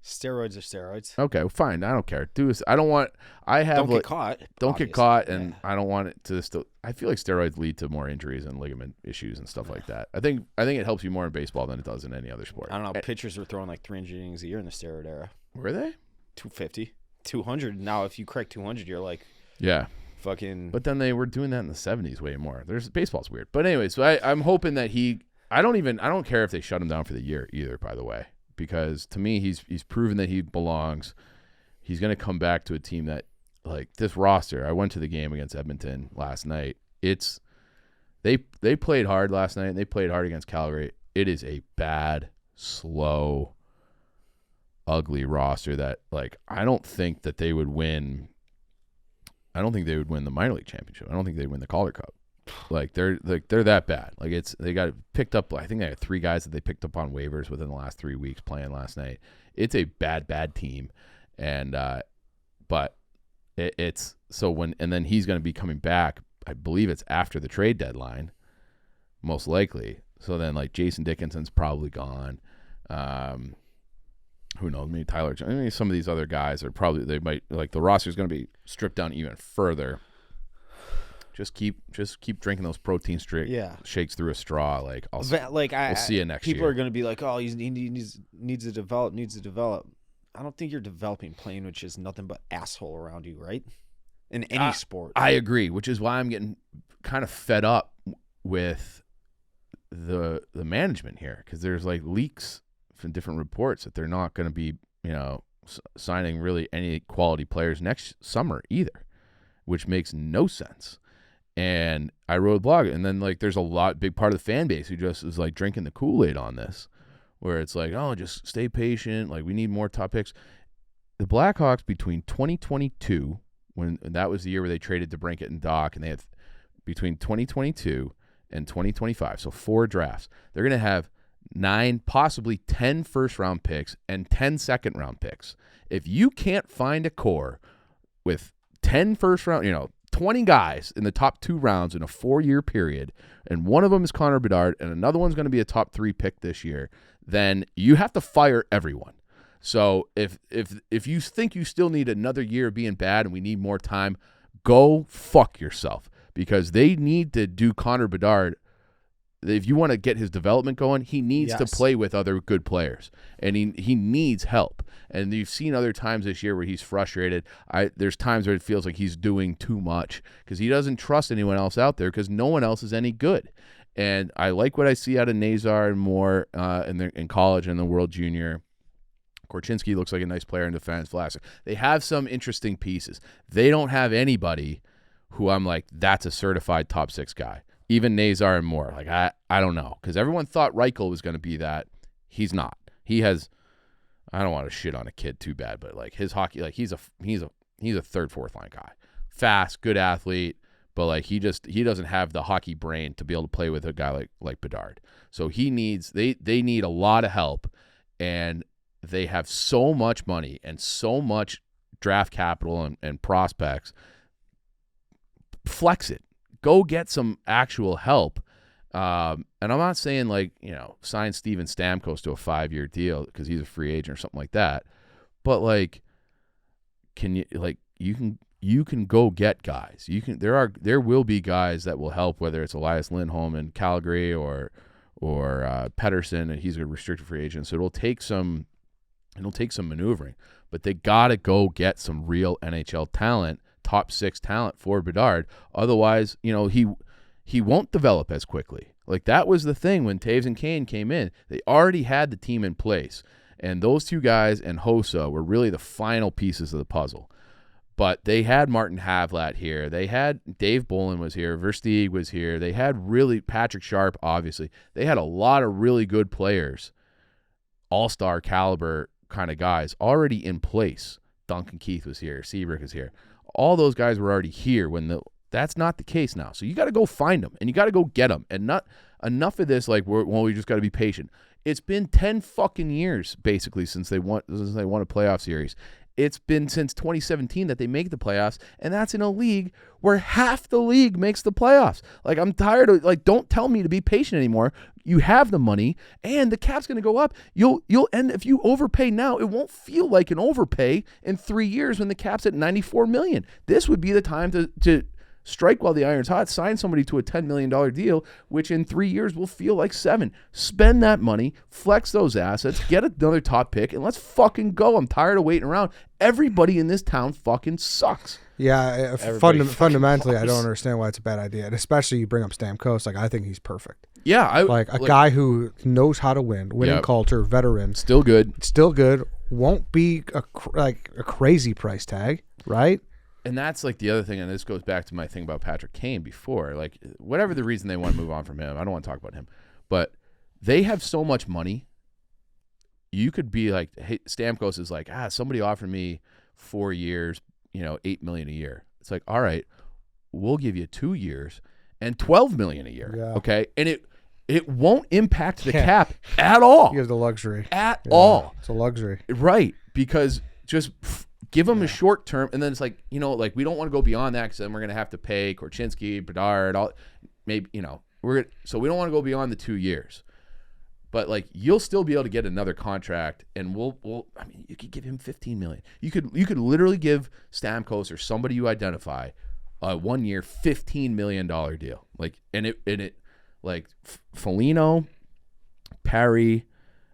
Steroids are steroids. Okay, fine. I don't care. Do this. I don't want. I have. Don't like, get caught. Don't obviously. get caught, and Yeah. I don't want it to. Still, I feel like steroids lead to more injuries and ligament issues and stuff like that. I think it helps you more in baseball than it does in any other sport. I don't know. Pitchers were throwing like 300 innings a year in the steroid era. Were they? 250. 200 now. If you crack 200, you're like Yeah. fucking. But then they were doing that in the 70s way more. Baseball's weird. But anyway, so I'm hoping that I don't care if they shut him down for the year either, by the way, because to me he's proven that he belongs. He's going to come back to a team that, like, this roster. I went to the game against Edmonton last night. They played hard last night, and they played hard against Calgary. It is a bad, slow, ugly roster that, like, I don't think they would win the minor league championship. I don't think they'd win the Calder Cup. Like, they're that bad. Like, they got picked up. I think they had 3 guys that they picked up on waivers within the last 3 weeks playing last night. It's a bad team, and but it's so and then he's going to be coming back. I believe it's after the trade deadline, most likely. So then, like, Jason Dickinson's probably gone. Who knows? Maybe Tyler. Some of these other guys are probably, they might, like, the roster's going to be stripped down even further. Just keep drinking those protein shakes through a straw. Like, we'll see you next year. People are going to be like, oh, he needs to develop. I don't think you're developing playing with just nothing but asshole around you, right? In any sport. I agree, which is why I'm getting kind of fed up with the management here, because there's, like, leaks from different reports that they're not going to be, signing really any quality players next summer either, which makes no sense. And I wrote a blog, and then, like, there's a big part of the fan base who just is, like, drinking the Kool-Aid on this, where it's like, oh, just stay patient. Like, we need more top picks. The Blackhawks between 2022, when that was the year where they traded DeBrincat and Doc, and they had between 2022 and 2025, so 4 drafts, they're going to have 9, possibly 10 first-round picks and 10 second-round picks. If you can't find a core with 10 first-round, 20 guys in the top 2 rounds in a 4-year period, and one of them is Connor Bedard, and another one's going to be a top 3 pick this year, then you have to fire everyone. So if you think you still need another year of being bad and we need more time, go fuck yourself, because they need to do Connor Bedard. If you want to get his development going, he needs to play with other good players, and he needs help. And you've seen other times this year where he's frustrated. There's times where it feels like he's doing too much because he doesn't trust anyone else out there because no one else is any good. And I like what I see out of Nazar and Moore in college and the World Junior. Korchinski looks like a nice player in defense. Vlasic. They have some interesting pieces. They don't have anybody who I'm like, that's a certified top 6 guy. Even Nazar and Moore. Like, I don't know, because everyone thought Reichel was going to be that. He's not. He has. I don't want to shit on a kid too bad, but, like, his hockey, like, he's a 3rd, 4th line guy. Fast, good athlete, but, like, he doesn't have the hockey brain to be able to play with a guy like Bedard. So they need a lot of help, and they have so much money and so much draft capital and prospects. Flex it. Go get some actual help. And I'm not saying, like, sign Steven Stamkos to a 5-year deal because he's a free agent or something like that. But, like, you can go get guys. There will be guys that will help, whether it's Elias Lindholm in Calgary or Pettersson, and he's a restricted free agent. So it'll take some maneuvering, but they got to go get some real NHL talent, top 6 talent for Bedard. Otherwise, he won't develop as quickly. Like, that was the thing when Taves and Kane came in. They already had the team in place, and those 2 guys and Hossa were really the final pieces of the puzzle. But they had Martin Havlat here. They had Dave Bolin was here. Versteeg was here. They had really Patrick Sharp, obviously. They had a lot of really good players, all-star caliber kind of guys already in place. Duncan Keith was here. Seabrook is here. All those guys were already here that's not the case now. So you got to go find them, and you got to go get them. And not enough of this, like, we just got to be patient. It's been 10 fucking years, basically, since they won a playoff series. It's been since 2017 that they make the playoffs, and that's in a league where half the league makes the playoffs. Like, I'm tired of, like, don't tell me to be patient anymore. You have the money, and the cap's going to go up. You'll end, if you overpay now, it won't feel like an overpay in 3 years when the cap's at $94 million. This would be the time to Strike while the iron's hot. Sign somebody to a $10 million deal, which in 3 years will feel like 7. Spend that money, flex those assets, get another top pick, and let's fucking go. I'm tired of waiting around. Everybody in this town fucking sucks. Yeah, fundamentally, I don't understand why it's a bad idea, and especially you bring up Stamkos. Like, I think he's perfect. Yeah, like a guy who knows how to win, winning culture, veteran, still good, won't be a crazy price tag, right? And that's like the other thing, and this goes back to my thing about Patrick Kane before. Like, whatever the reason they want to move on from him, I don't want to talk about him, but they have so much money. You could be like, hey, Stamkos is like, somebody offered me 4 years, $8 million a year. It's like, all right, we'll give you 2 years and $12 million a year. Yeah. Okay, and it won't impact the cap at all. You have the luxury at all. It's a luxury, right? Because just give them a short term, and then it's like, like we don't want to go beyond that because then we're gonna have to pay Korchinski, Bedard, all maybe so we don't want to go beyond the 2 years. But like you'll still be able to get another contract, and we'll I mean, you could give him $15 million. You could literally give Stamkos or somebody you identify a 1 year $15 million deal. Like and it like Foligno, Perry,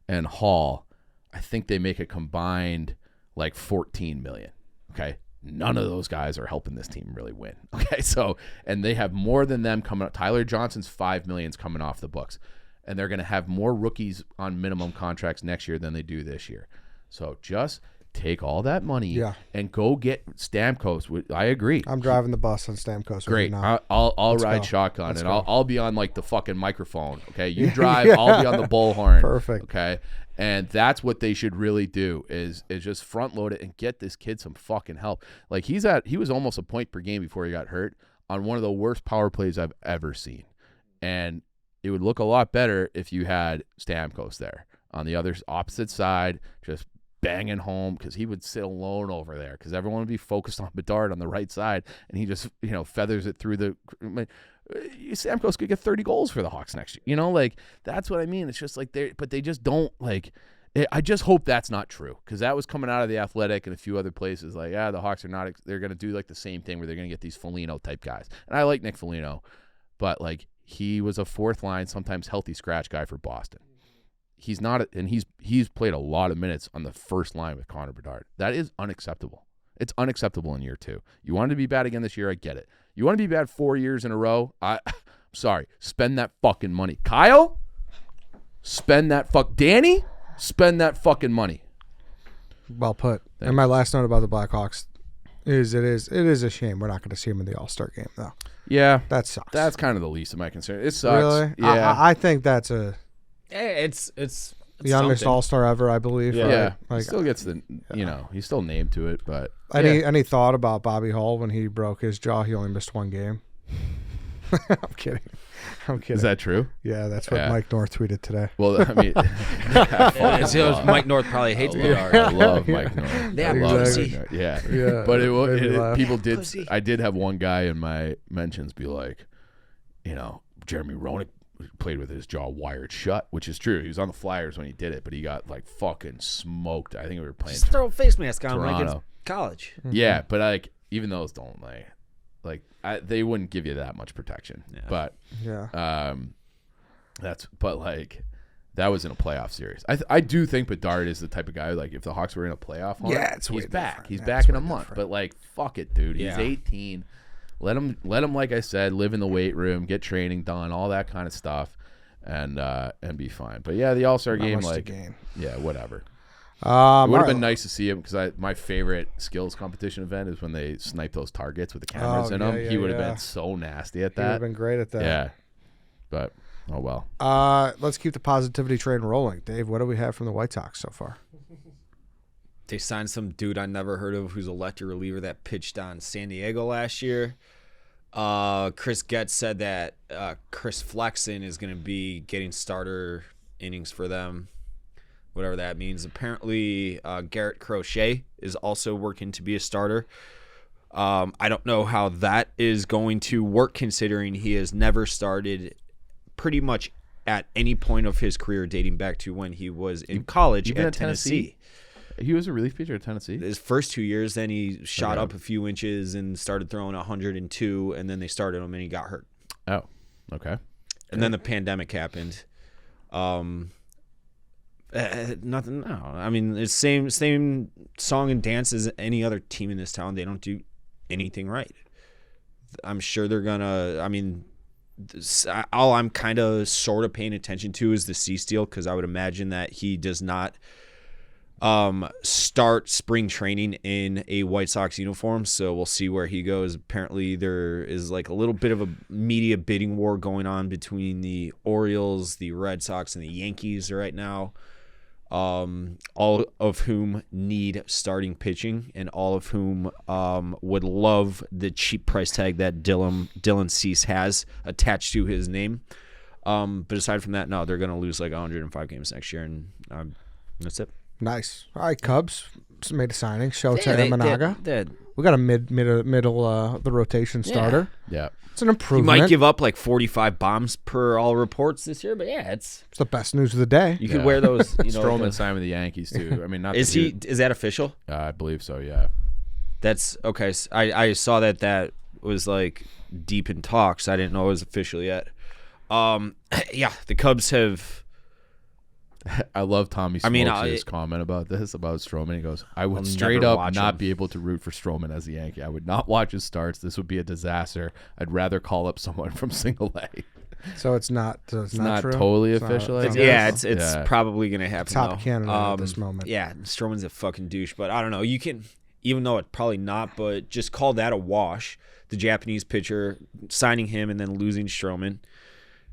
and Hall, I think they make a combined like $14 million. Okay. None of those guys are helping this team really win. Okay. So, and they have more than them coming up. Tyler Johnson's $5 million coming off the books, and they're going to have more rookies on minimum contracts next year than they do this year. So just take all that money and go get Stamkos. I agree. I'm driving the bus on Stamkos. Great. Right now. I'll ride shotgun, and I'll be on like the fucking microphone. Okay. You drive, I'll be on the bullhorn. Perfect. Okay. And that's what they should really do is just front load it and get this kid some fucking help. Like he was almost a point per game before he got hurt on one of the worst power plays I've ever seen. And it would look a lot better if you had Stamkos there on the other opposite side, just banging home, because he would sit alone over there because everyone would be focused on Bedard on the right side, and he just feathers it through the. Stamkos could get 30 goals for the Hawks next year. Like that's what I mean. It's just like they just don't like. I just hope that's not true, because that was coming out of the Athletic and a few other places. Like, the Hawks are not. They're going to do like the same thing where they're going to get these Foligno type guys, and I like Nick Foligno, but like he was a fourth line, sometimes healthy scratch guy for Boston. He's not, and he's played a lot of minutes on the first line with Connor Bedard. That is unacceptable. It's unacceptable in year 2. You wanted to be bad again this year, I get it. You want to be bad 4 years in a row? I'm sorry. Spend that fucking money. Kyle, spend that Danny, spend that fucking money. Well put. And my last note about the Blackhawks is it is a shame we're not going to see him in the All-Star game, though. Yeah. That sucks. That's kind of the least of my concern. It sucks. Really? Yeah. I think that's a... It's youngest something. All-Star ever, I believe. Yeah. Right? Yeah. Like, he still gets the, he's still named to it, but. Any thought about Bobby Hull when he broke his jaw? He only missed 1 game. I'm kidding. Is that true? Yeah, that's what Mike North tweeted today. Well, I mean, Mike North probably hates Bedard. I love Mike North. Yeah, I love pussy. Mike North. Yeah. Yeah, But people did. Pussy. I did have one guy in my mentions be like, Jeremy Roenick played with his jaw wired shut, which is true. He was on the Flyers when he did it, but he got like fucking smoked. I think we were playing. Just throw a face mask on like it's Toronto. college. Yeah, but like even those don't they wouldn't give you that much protection. Yeah. But Yeah. that was in a playoff series. I do think Bedard is the type of guy like if the Hawks were in a playoff hunt, it's way he's back. different. He's Yeah, back it's in a way month. different. But like fuck it, dude. He's Yeah. 18. Let him like I said, live in the weight room, get training done, all that kind of stuff, and be fine. But yeah, the All-Star game, much to like gain. yeah, whatever. It It would have been nice to see him because my favorite skills competition event is when they snipe those targets with the cameras in them. He would have been so nasty at He would that. have been great at that. Yeah, but oh well. Let's keep the positivity train rolling. Dave, what do we have from the White Sox so far? They signed some dude I never heard of who's a lefty reliever that pitched on San Diego last year. Chris Getz said that Chris Flexen is going to be getting starter innings for them, whatever that means. Apparently, Garrett Crochet is also working to be a starter. I don't know how that is going to work considering he has never started pretty much at any point of his career dating back to when he was in college Even at Tennessee. He was a relief pitcher at Tennessee. His first 2 years, then he shot up a few inches and started throwing 102, and then they started him and he got hurt. Oh, okay. And then the pandemic happened. Nothing. No, I mean it's same song and dance as any other team in this town. They don't do anything right. I'm sure they're gonna. I mean, all I'm kind of sort of paying attention to is the C-Steel, because I would imagine that he does not start spring training in a White Sox uniform, so we'll see where he goes. Apparently there is like a little bit of a media bidding war going on between the Orioles, the Red Sox, and the Yankees right now, all of whom need starting pitching, and all of whom would love the cheap price tag that Dylan Cease has attached to his name. But aside from that, no, they're going to lose like 105 games next year, and that's it. Nice. All right, Cubs made a signing. Shota Imanaga. He We got a middle the rotation starter. Yeah. It's an improvement. might give up like 45 bombs per all reports this year, but yeah, it's the best news of the day. you could wear those. You know, Stroman signed with the Yankees too. I mean, not is that official? I believe so. Yeah. That's okay. I saw that was like deep in talks. I didn't know it was official yet. Yeah, the Cubs have. I love Tommy Smokes' I mean, comment about Stroman. He goes, I would I'll straight never up watch not him. be able to root for Stroman as a Yankee. I would not watch his starts. This would be a disaster. I'd rather call up someone from single A. So it's not. It's not true? totally It's not- official, I it's guess. not- It's probably gonna happen. Top though. candidate at this moment. Yeah, Stroman's a fucking douche, but I don't know. You can, even though it's probably not, but just call that a wash. The Japanese pitcher signing him and then losing Stroman,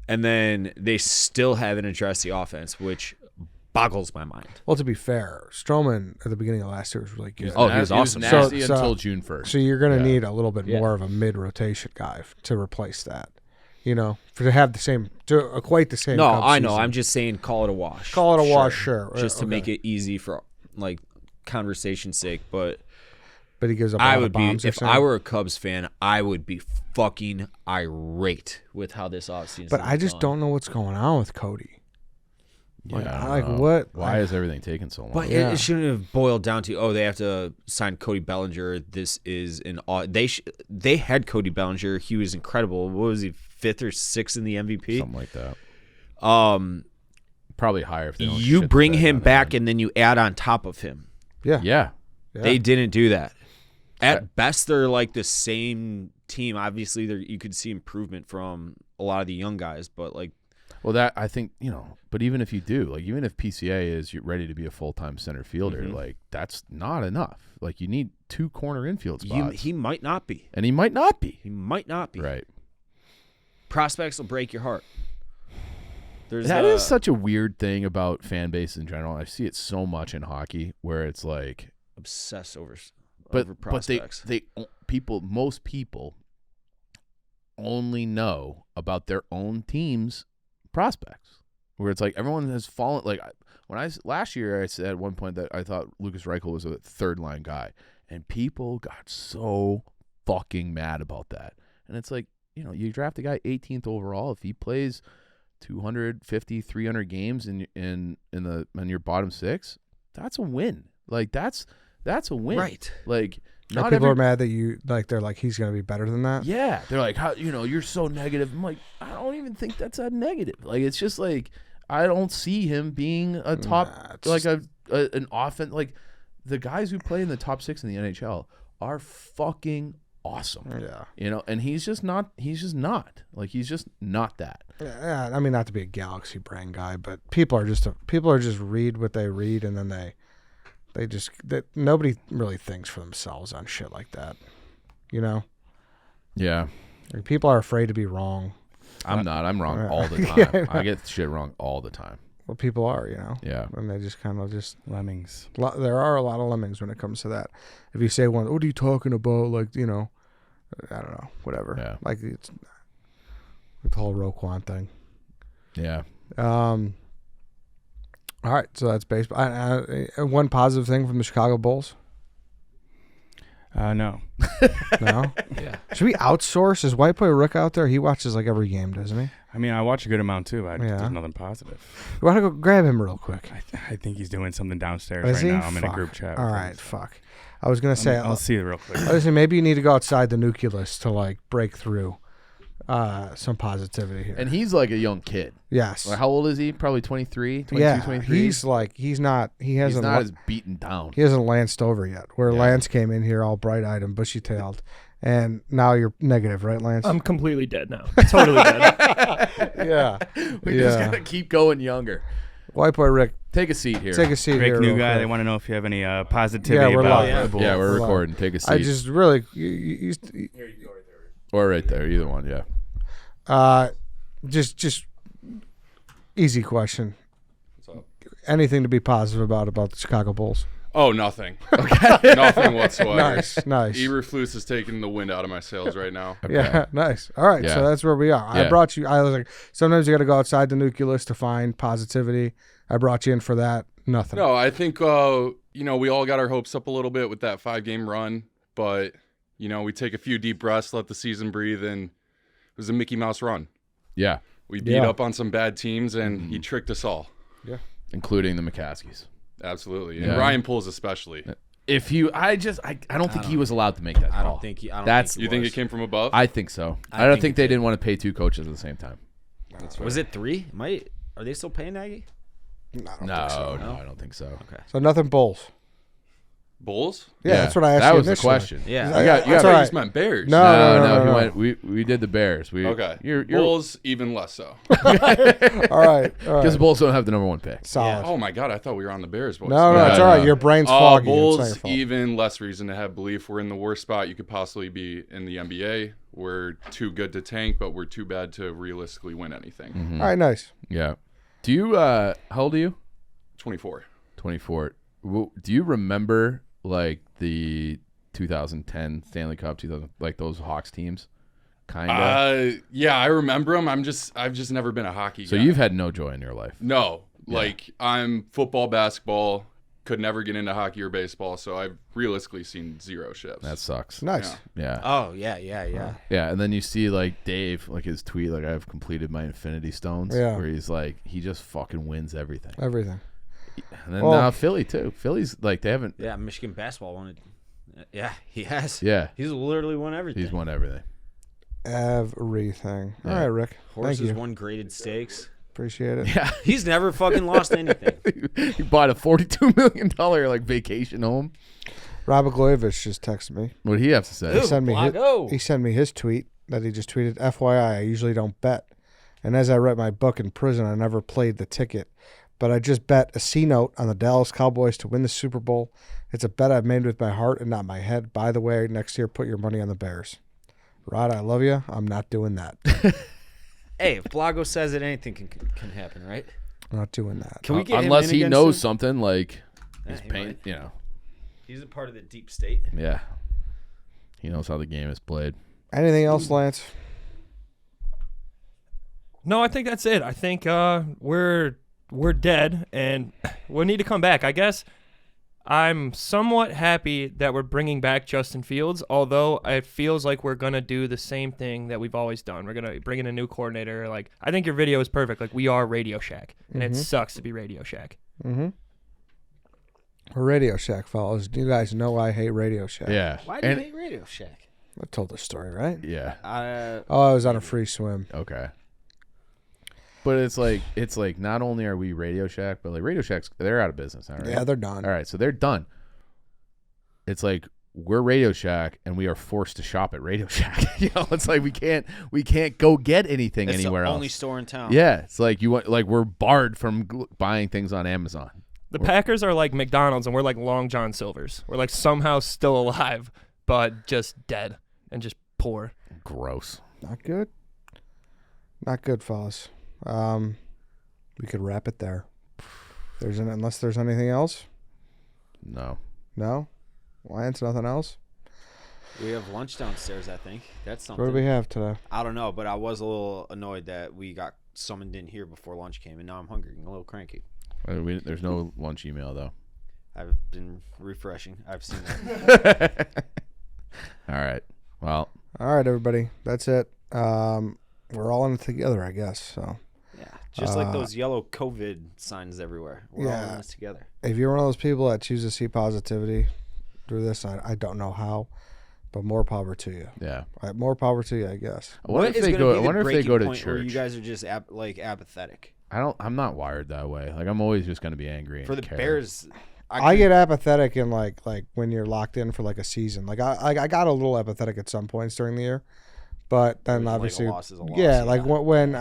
and then they still haven't addressed the offense, which boggles my mind. Well, to be fair, Stroman at the beginning of last year was really good. Oh, he was awesome. nasty So- until June 1st. So you're going to Yeah. need a little bit more of a mid-rotation guy to replace that. You know, to have the same, to equate the same. No, Cubs I know. season. I'm just saying, call it a wash. Call it a wash, sure. Just to Okay. make it easy for like conversation's sake. But But he gives up. I all would the be, bombs, you're if saying? I were a Cubs fan, I would be fucking irate with how this offseason. But I just don't know what's going on with Cody. Yeah, Like, I don't like know. what? Why is everything taking so long? But Yeah. it shouldn't have boiled down to, they have to sign Cody Bellinger. This is they had Cody Bellinger. He was incredible. What was he, 5th or 6th in the MVP? Something like that. Um, Probably higher if they don't you shit the bring bed him on back and then you add on top of him. Yeah. Yeah. They didn't do that. At best, they're like the same team. Obviously, you could see improvement from a lot of the young guys, but like, Well, that I think, but even if you do, like, even if PCA is ready to be a full-time center fielder, like, that's not enough. Like, you need 2 corner infield spots. he might not be. And he might not be. He might not be. Right. Prospects will break your heart. That is such a weird thing about fan base in general. I see it so much in hockey where it's like, obsessed over but prospects. most people only know about their own team's prospects. Where it's like everyone has fallen. Like last year, I said at one point that I thought Lucas Reichel was a 3rd-line guy, and people got so fucking mad about that. And it's like, you draft a guy 18th overall. If he plays 250, 300 games in your bottom 6, that's a win. Like that's a win. Right. Like Not people are mad that you like. They're like, he's gonna be better than that. Yeah, they're like, how you're so negative. I'm like, I don't even think that's a negative. Like, it's just like I don't see him being a top an offense. Like the guys who play in the top 6 in the NHL are fucking awesome. Yeah. And he's just not. He's just not. Like, he's just not that. Yeah. I mean, not to be a galaxy brain guy, but people are just read what they read, and then nobody really thinks for themselves on shit like that. Yeah. Like, people are afraid to be wrong. I'm not. I'm wrong all the time. Yeah. I get shit wrong all the time. Well, people are, Yeah. and they just kind of just Lemmings. there are a lot of lemmings when it comes to that. If you say one, what are you talking about? Like, I don't know, whatever. Yeah. Like it's the whole Roquan thing. Yeah. All right, so that's baseball. One positive thing from the Chicago Bulls. No. No. Yeah. Should we outsource? Is White Boy Rook out there? He watches like every game, doesn't he? I mean, I watch a good amount too. Yeah. There's nothing positive. You want to go grab him real quick? I think he's doing something downstairs Is right he? now. I'm in a Fuck. group chat. All with right, him. fuck. I was gonna say I'll see it real quick. I was saying maybe you need to go outside the nucleus to like break through some positivity here. And he's like a young kid. Yes. Like, how old is he? Probably 23, 22, Yeah. 23. He's like he He's hasn't not as beaten down. he hasn't lanced over yet. Where Yeah. Lance came in here all bright-eyed and bushy-tailed, and now you're negative, right, Lance? I'm completely dead now. Totally dead. Yeah. We just gotta keep going younger. White Boy Rick, Take a seat here. take a seat Rick, here. new real guy. quick. They want to know if you have any positivity Yeah, we're about live. the Bulls. Yeah, we're Hold on. recording. Take a seat. I just really or right there. Either one. Yeah. just easy question. Anything to be positive about the Chicago Bulls? Oh, nothing. Okay. Nothing whatsoever. Nice. Eberflus is taking the wind out of my sails right now. Okay. Yeah, nice. All right, Yeah. so that's where we are. I Yeah. brought you. I was like, sometimes you got to go outside the nucleus to find positivity. I brought you in for that. Nothing. No, I think, we all got our hopes up a little bit with that 5-game run, but, we take a few deep breaths, let the season breathe, and it was a Mickey Mouse run. Yeah. We beat Yeah. up on some bad teams, and he tricked us all. Including the McCaskies. Absolutely. Yeah. And Ryan Poles especially. If you, I don't think he was allowed to make that call. I don't think he. I don't That's- think You think it came from above? I think so. I I don't think think it they did. didn't want to pay two coaches at the same time. That's fair. Was it 3? Are they still paying Nagy? No, I don't think so. Okay. So nothing Bulls. Bulls? Yeah, that's what I asked That you was the initially. question. Yeah. You got, I That's thought all you right. just meant Bears. No. he went, we did the Bears. Okay. You're Bulls, even less so. All right. because the Bulls don't have the number one pick. Solid. Oh, my God. I thought we were on the Bears, boys. No, Yeah, it's all right. no. Your brain's foggy. It's not your Bulls, fault. even less reason to have belief. We're in the worst spot you could possibly be in the NBA. We're too good to tank, but we're too bad to realistically win anything. All right, nice. Yeah. Do you, how old are you? 24. 24. Do you remember, like, the 2010 Stanley Cup, 2000, like those Hawks teams? Kind of. Yeah, I remember them. I've just never been a hockey So guy. you've had no joy in your life. No. Yeah. Like, I'm football, basketball, could never get into hockey or baseball, so I've realistically seen zero shifts. That sucks. Nice. Yeah. Oh yeah. Yeah, and then you see like Dave, like his tweet, like I've completed my Infinity Stones, Yeah. where he's like he just fucking wins everything. Everything. And then Well- Philly too. Philly's like they haven't. Yeah. Michigan basketball won it. Yeah, he has. Yeah, He's literally won everything. he's won everything. Everything. All Yeah. right, Rick. Horses Thank you. won graded steaks. Appreciate it. Yeah, He's never fucking lost anything. he bought a $42 million like vacation home. Robert Gloyevich just texted me. What did he have to say? Ooh. He sent me his tweet that he just tweeted. FYI, I usually don't bet, and as I read my book in prison, I never played the ticket, but I just bet a C note on the Dallas Cowboys to win the Super Bowl. It's a bet I've made with my heart and not my head. By the way, next year put your money on the Bears. Rod, I love you. I'm not doing that. Hey, if Blago says it, anything can happen, right? I'm not doing that. Can we get Unless him in he again knows soon? something like Yeah, he's he pain, might. you know. He's a part of the deep state. Yeah, he knows how the game is played. Anything else, Lance? No, I think that's it. I think we're dead and we need to come back. I guess I'm somewhat happy that we're bringing back Justin Fields, although it feels like we're going to do the same thing that we've always done. We're going to bring in a new coordinator. Like, I think your video is perfect. Like, we are Radio Shack, and it sucks to be Radio Shack. Mm-hmm. Radio Shack, fellas. You guys know I hate Radio Shack. Yeah, Why do you and hate Radio Shack? I told the story, right? yeah, Oh, I was on a free swim. okay. But it's like not only are we Radio Shack, but like Radio Shack's they're out of business. All right. Yeah, they're done. All right, so they're done. It's like we're Radio Shack and we are forced to shop at Radio Shack. You know, it's like we can't go get anything It's anywhere the else. only store in town. Yeah, it's like we're barred from buying things on Amazon. The Packers are like McDonald's, and we're like Long John Silver's. We're like somehow still alive, but just dead and just poor. Gross. Not good. Not good, fellas. We could wrap it there. Unless there's anything else. No. No? Lance, nothing else? We have lunch downstairs, I think. That's something. What do we have today? I don't know, but I was a little annoyed that we got summoned in here before lunch came, and now I'm hungry and a little cranky. There's no lunch email though. I've been refreshing. I've seen that. All right. Well, All right, everybody. That's it. We're all in it together, I guess. So Yeah, just like those yellow COVID signs everywhere. We're all in this together. if you're one of those people that choose to see positivity through this, I don't know how, but more power to you. yeah. More power to you, I guess. I wonder What if is they gonna go. be I the wonder if they breaking go to point where you church. guys are just apathetic? I'm not wired that way. Like I'm always just going to be angry. And For the care. Bears, I get apathetic in like when you're locked in for like a season. Like I got a little apathetic at some points during the year, but then Like, a obviously, loss is a loss, yeah, yeah. like when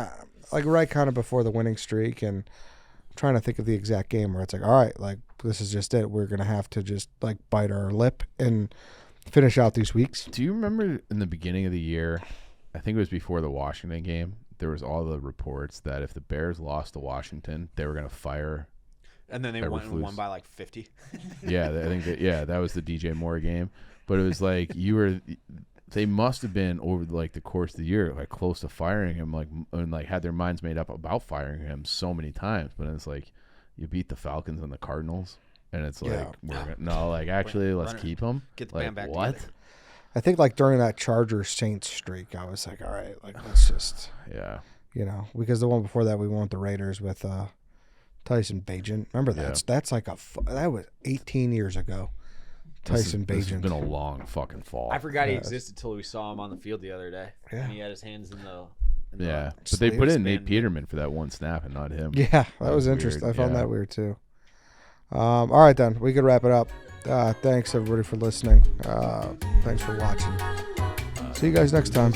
like right kind of before the winning streak, and I'm trying to think of the exact game where it's like, all right, like this is just it. We're gonna have to just like bite our lip and finish out these weeks. Do you remember in the beginning of the year? I think it was before the Washington game. There was all the reports that if the Bears lost to Washington, they were going to fire. and then they went and Eberflus. won by like 50. Yeah, I think that was the DJ Moore game. But it was like they must have been over like the course of the year like close to firing him, and had their minds made up about firing him so many times. But it's like you beat the Falcons and the Cardinals, and it's like actually let's keep him. Get the Like band back what? together. I think like during that Chargers Saints streak, I was like, all right, like let's just Yeah. because the one before that we won with the Raiders with Tyson Bagent. Remember that? That's like that was 18 years ago. Tyson This has Bagent. been a long fucking fall. I forgot he existed till we saw him on the field the other day. Yeah. And he had his hands in the Yeah, but they put in Nate wristband. Peterman for that one snap and not him. Yeah, that was was interesting. weird, I found yeah. that weird too. All right, then we could wrap it up. Thanks everybody for listening. Thanks for watching. See you guys next time.